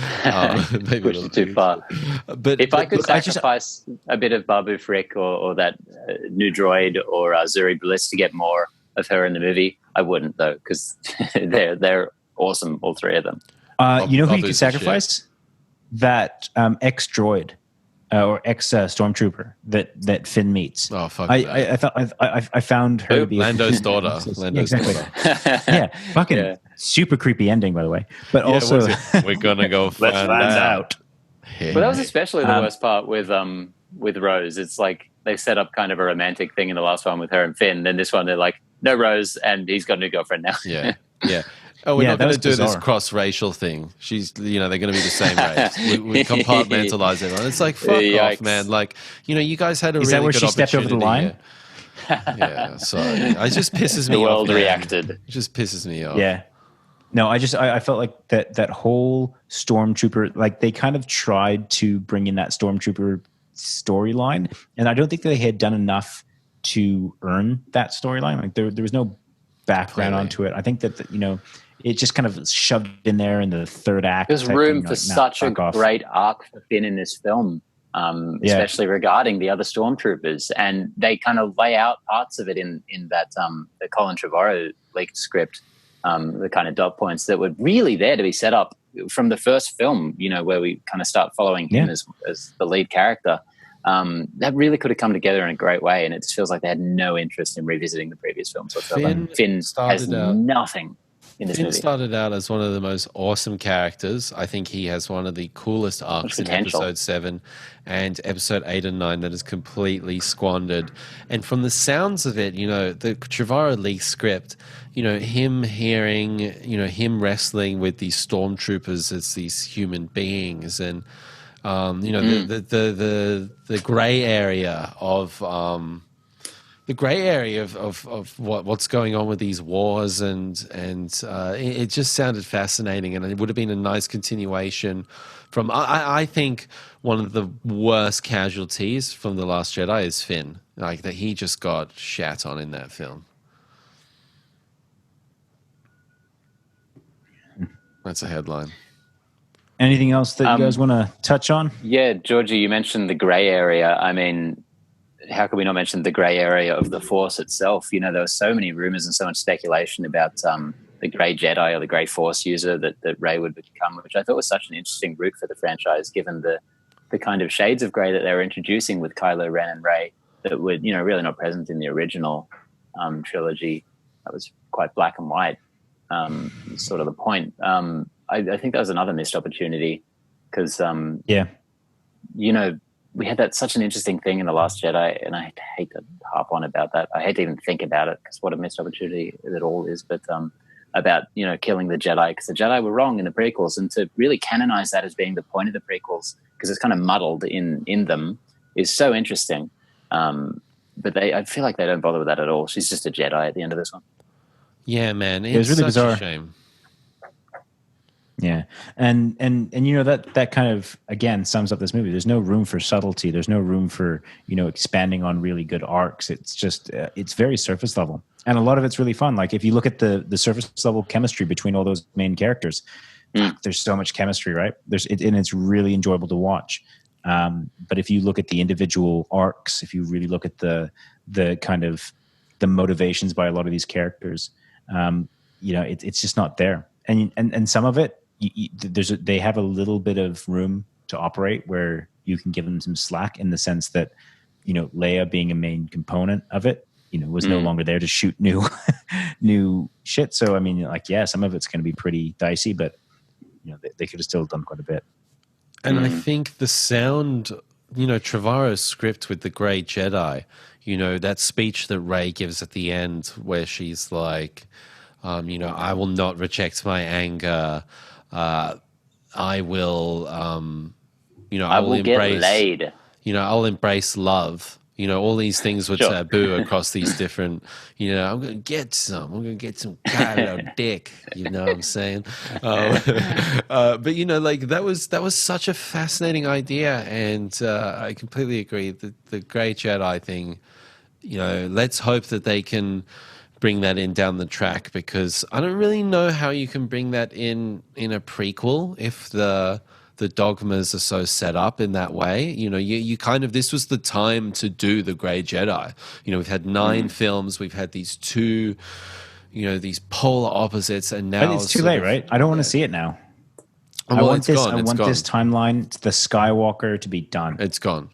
Speaker 3: Maybe pushed it too far. But if I could sacrifice a bit of Babu Frick or that new droid or Zuri Bliss to get more of her in the movie, I wouldn't though, because they're awesome, all three of them.
Speaker 2: You know who you could sacrifice? That ex-droid or ex-stormtrooper that Finn meets.
Speaker 1: Oh fuck!
Speaker 2: I found her to be
Speaker 1: Lando's daughter. Lando's daughter.
Speaker 2: Yeah, fucking super creepy ending, by the way. But also,
Speaker 1: we're gonna go find out.
Speaker 3: Well, that was especially the worst part with Rose. It's like they set up kind of a romantic thing in the last one with her and Finn. Then this one, they're like, no Rose, and he's got a new girlfriend now.
Speaker 1: Yeah. Oh, we're not going to do this cross-racial thing. She's, they're going to be the same race. We compartmentalize everyone. It's like, fuck off, man. Like, you guys had a really good opportunity. Is that where she stepped over the line? Yeah, sorry. It just pisses me off.
Speaker 3: The world reacted.
Speaker 1: It just pisses me off.
Speaker 2: Yeah. No, I felt like that whole Stormtrooper, like they kind of tried to bring in that Stormtrooper storyline, and I don't think they had done enough to earn that storyline. Like there was no background onto it. I think that it just kind of shoved in there in the third act.
Speaker 3: There's room for such a great arc for Finn in this film, especially regarding the other stormtroopers, and they kind of lay out parts of it in that the Colin Trevorrow leaked script, the kind of dot points that were really there to be set up from the first film. Where we kind of start following him as the lead character. That really could have come together in a great way, and it just feels like they had no interest in revisiting the previous films whatsoever. Finn has nothing in this movie.
Speaker 1: Finn started out as one of the most awesome characters. I think he has one of the coolest arcs in Episode 7 and Episode 8 and 9 that is completely squandered. And from the sounds of it, the Trevorrow leaked script, him hearing, him wrestling with these stormtroopers as these human beings, and the gray area of what's going on with these wars, and it just sounded fascinating, and it would have been a nice continuation from. I think one of the worst casualties from The Last Jedi is Finn, like that he just got shat on in that film. That's a headline.
Speaker 2: Anything else that you guys want to touch on?
Speaker 3: Yeah, Georgie, you mentioned the grey area. I mean, how could we not mention the grey area of the Force itself? There were so many rumors and so much speculation about the grey Jedi or the grey Force user that Rey would become, which I thought was such an interesting route for the franchise, given the kind of shades of grey that they were introducing with Kylo Ren and Rey that were, really not present in the original trilogy. That was quite black and white, sort of the point. I think that was another missed opportunity because
Speaker 2: Yeah.
Speaker 3: you know, we had that such an interesting thing in The Last Jedi, and I hate to harp on about that. I hate to even think about it because what a missed opportunity it all is. But about, you know, killing the Jedi because the Jedi were wrong in the prequels, and to really canonize that as being the point of the prequels because it's kind of muddled in them is so interesting. But I feel like they don't bother with that at all. She's just a Jedi at the end of this one.
Speaker 1: Yeah, man,
Speaker 2: It was
Speaker 1: it's
Speaker 2: really
Speaker 1: such
Speaker 2: bizarre.
Speaker 1: a shame.
Speaker 2: Yeah, and you know that kind of again sums up this movie. There's no room for subtlety. There's no room for, you know, expanding on really good arcs. It's just it's very surface level, and a lot of it's really fun. Like if you look at the surface level chemistry between all those main characters, there's so much chemistry, right? And it's really enjoyable to watch. But if you look at the individual arcs, if you really look at the kind of the motivations by a lot of these characters, you know, it's just not there. And some of it. They have a little bit of room to operate where you can give them some slack in the sense that, you know, Leia being a main component of it, you know, was no longer there to shoot new shit. So I mean, like, yeah, some of it's going to be pretty dicey, but you know, they could have still done quite a bit.
Speaker 1: And I think the sound, you know, Trevorrow's script with the Grey Jedi, you know, that speech that Rey gives at the end where she's like, you know, I will not reject my anger. I will, you know, I will embrace,
Speaker 3: get laid.
Speaker 1: You know, I'll embrace love. You know, all these things were taboo across these different, you know, I'm going to get some Kylo dick, you know what I'm saying? But, you know, like that was such a fascinating idea. And I completely agree that the Grey Jedi thing, you know, let's hope that they can bring that in down the track, because I don't really know how you can bring that in a prequel if the dogmas are so set up in that way. You know, you kind of, this was the time to do the Grey Jedi. You know, we've had 9 films, we've had these 2, you know, these polar opposites, and now
Speaker 2: But it's too late, right? I don't want to see it now.
Speaker 1: Well,
Speaker 2: I want
Speaker 1: it's gone.
Speaker 2: I want this timeline, the Skywalker, to be done.
Speaker 1: It's gone.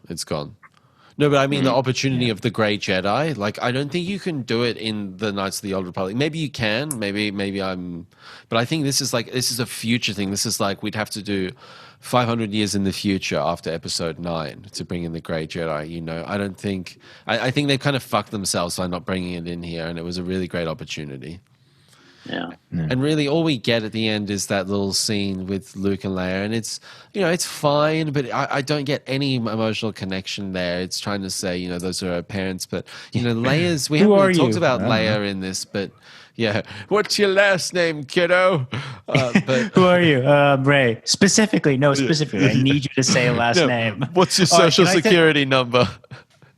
Speaker 1: No, but I mean the opportunity of the Grey Jedi. Like, I don't think you can do it in the Knights of the Old Republic. Maybe you can. Maybe I'm. But I think this is a future thing. This is like we'd have to do 500 years in the future after Episode 9 to bring in the Grey Jedi. You know, I don't think. I think they kind of fucked themselves by not bringing it in here, and it was a really great opportunity.
Speaker 3: Yeah.
Speaker 1: And really all we get at the end is that little scene with Luke and Leia, and it's, you know, it's fine, but I don't get any emotional connection there. It's trying to say, you know, those are our parents, but, you know, Leia's, we haven't really talked about Leia in this, but yeah, what's your last name, kiddo? But
Speaker 2: who are you? Ray. Specifically, I need you to say a last name.
Speaker 1: What's your social security number?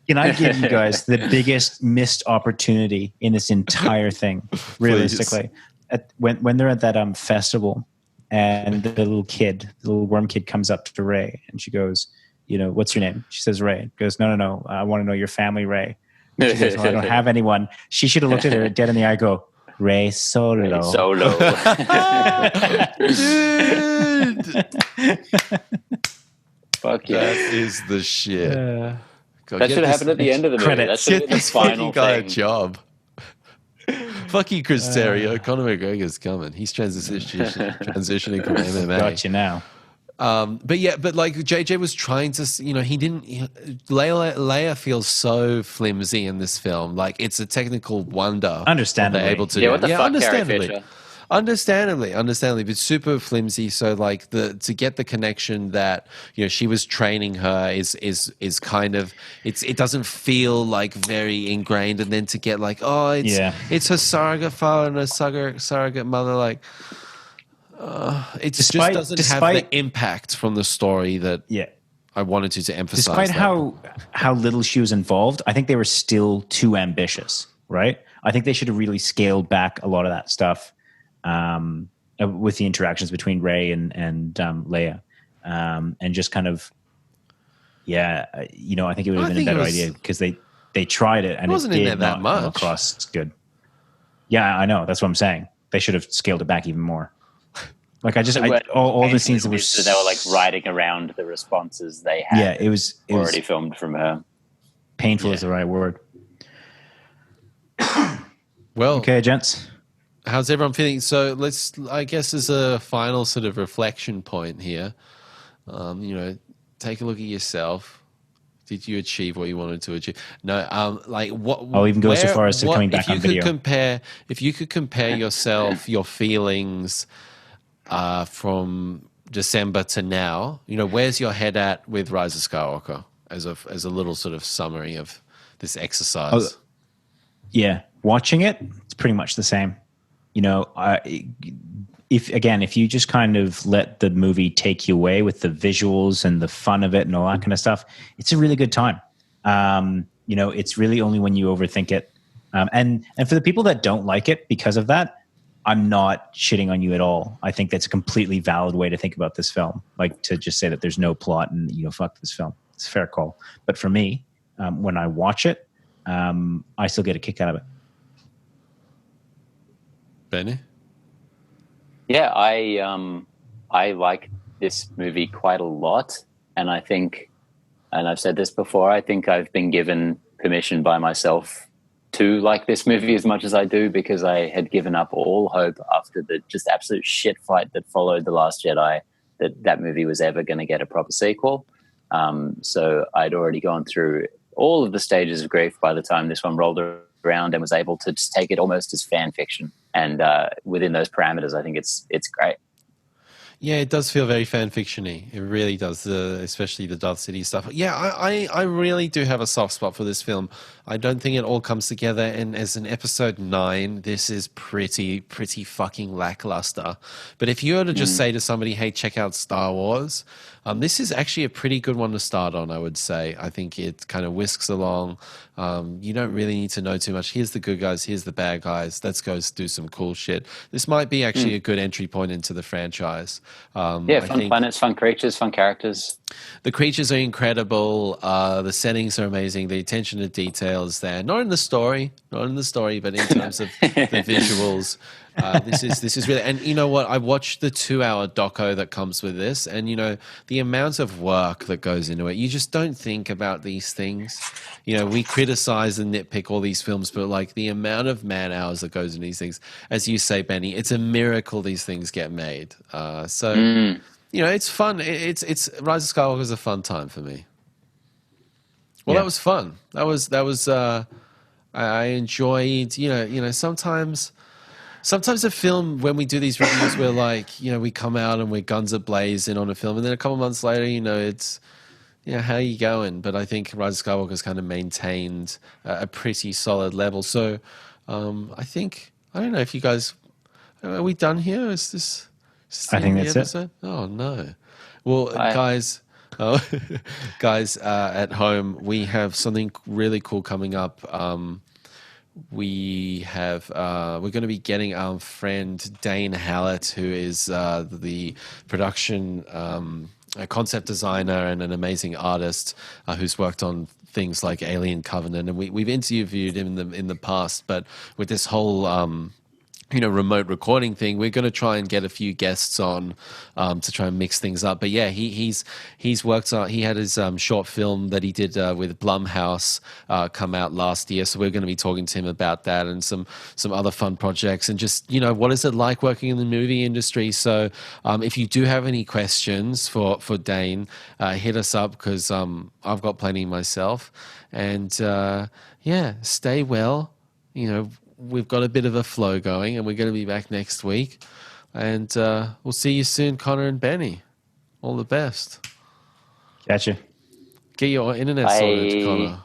Speaker 2: Can I give you guys the biggest missed opportunity in this entire thing, realistically? When they're at that festival, and the little worm kid comes up to Ray, and she goes, you know, what's your name? She says Ray. Goes, no, I want to know your family, Ray. She says, well, I don't have anyone. She should have looked at her dead in the eye and go, Ray Solo.
Speaker 3: Ray Solo.
Speaker 1: Dude. Fuck
Speaker 3: yeah.
Speaker 1: That is the shit. God,
Speaker 3: that should have happened at the end of the movie. That should have been the final
Speaker 1: guy a
Speaker 3: thing.
Speaker 1: job. Fuck you, Chris Terrio. Conor McGregor's coming. He's transitioning from MMA.
Speaker 2: Got you now.
Speaker 1: But like JJ was trying to, you know, Leia feels so flimsy in this film. Like, it's a technical wonder.
Speaker 2: Understandably.
Speaker 1: They're able to
Speaker 3: what the fuck, Carrie Fisher?
Speaker 1: Understandably, but super flimsy. So like to get the connection that, you know, she was training her is kind of, it doesn't feel like very ingrained, and then to get like, it's her surrogate father and her surrogate mother, like it just doesn't have the impact from the story that I wanted to emphasize.
Speaker 2: Despite how little she was involved, I think they were still too ambitious, right? I think they should have really scaled back a lot of that stuff. With the interactions between Rey and Leia, and just kind of, you know, I think it would have been a better idea because they tried it and it did not come across good. Yeah, I know. That's what I'm saying. They should have scaled it back even more. Like all the scenes that
Speaker 3: they were like riding around the responses they had.
Speaker 2: Yeah, it was
Speaker 3: filmed from her.
Speaker 2: Painful is the right word.
Speaker 1: Well,
Speaker 2: okay, gents.
Speaker 1: how's everyone feeling? So I guess, as a final sort of reflection point here, take a look at yourself. Did you achieve what you wanted to achieve? No, like what?
Speaker 2: I'll even go so far as to coming back on video.
Speaker 1: If you could compare yourself, your feelings from December to now, where's your head at with Rise of Skywalker as a little sort of summary of this exercise?
Speaker 2: Yeah, watching it, it's pretty much the same. If you just kind of let the movie take you away with the visuals and the fun of it and all that kind of stuff, it's a really good time. It's really only when you overthink it. And for the people that don't like it because of that, I'm not shitting on you at all. I think that's a completely valid way to think about this film. Like, to just say that there's no plot and, fuck this film. It's a fair call. But for me, when I watch it, I still get a kick out of it.
Speaker 1: Benny?
Speaker 3: Yeah, I like this movie quite a lot. And I think, and I've said this before, I think I've been given permission by myself to like this movie as much as I do, because I had given up all hope after the just absolute shit fight that followed The Last Jedi that movie was ever going to get a proper sequel. So I'd already gone through all of the stages of grief by the time this one rolled around, and was able to just take it almost as fan fiction. And within those parameters, I think it's great.
Speaker 1: Yeah, it does feel very fan fiction-y. It really does, especially the Darth City stuff. Yeah, I really do have a soft spot for this film. I don't think it all comes together. And as an episode 9, this is pretty fucking lackluster. But if you were to just say to somebody, hey, check out Star Wars, this is actually a pretty good one to start on, I would say. I think it kind of whisks along. You don't really need to know too much. Here's the good guys. Here's the bad guys. Let's go do some cool shit. This might be actually a good entry point into the franchise.
Speaker 3: Fun planets, fun creatures, fun characters.
Speaker 1: The creatures are incredible. The settings are amazing. The attention to detail is there. Not in the story, but in terms of the visuals. This is really, and you know what? I watched the 2-hour doco that comes with this, and the amount of work that goes into it. You just don't think about these things. We criticize and nitpick all these films, but like the amount of man hours that goes into these things, as you say, Benny, it's a miracle these things get made. It's fun. It's Rise of Skywalker is a fun time for me. Well, that was fun. That was. I enjoyed. Sometimes a film, when we do these reviews, we're like, we come out and we're guns a-blazing on a film, and then a couple months later, it's, how are you going? But I think Rise of Skywalker's kind of maintained a pretty solid level. So I think, I don't know if you guys, are we done here? Is this
Speaker 2: I think that's
Speaker 1: episode? It. Oh, no. Well, guys, at home, we have something really cool coming up. We're going to be getting our friend Dane Hallett, who is the production concept designer and an amazing artist who's worked on things like Alien Covenant, and we've interviewed him in the past, but with this whole remote recording thing, we're going to try and get a few guests on to try and mix things up. But yeah, he's worked on, he had his short film that he did with Blumhouse come out last year, so we're going to be talking to him about that and some other fun projects, and just what is it like working in the movie industry. So if you do have any questions for Dane, hit us up, because I've got plenty myself. And stay well. We've got a bit of a flow going, and we're going to be back next week. And we'll see you soon, Connor and Benny. All the best.
Speaker 2: Gotcha.
Speaker 1: Get your internet sorted, Connor.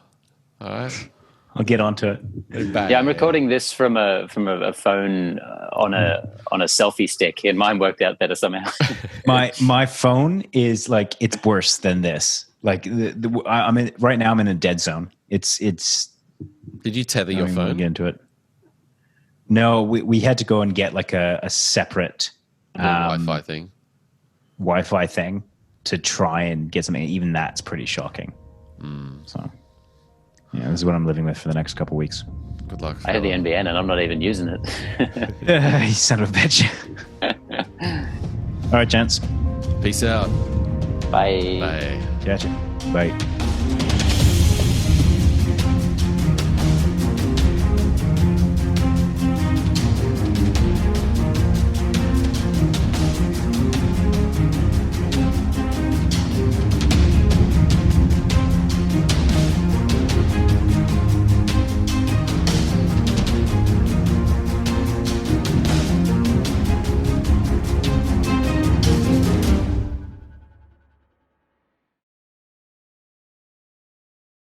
Speaker 1: All right.
Speaker 2: I'll get onto it.
Speaker 3: Bye. Yeah, I'm recording this from a phone on a selfie stick, and mine worked out better somehow.
Speaker 2: my phone is like, it's worse than this. Like right now I'm in a dead zone. It's.
Speaker 1: Did you tether your phone?
Speaker 2: Get into it. No, we had to go and get like a separate Wi-Fi thing to try and get something. Even that's pretty shocking. So, this is what I'm living with for the next couple of weeks.
Speaker 1: Good luck.
Speaker 3: I have the NBN and I'm not even using it.
Speaker 2: You son of a bitch. All right, gents.
Speaker 1: Peace out.
Speaker 3: Bye.
Speaker 1: Bye.
Speaker 2: Gotcha. Bye.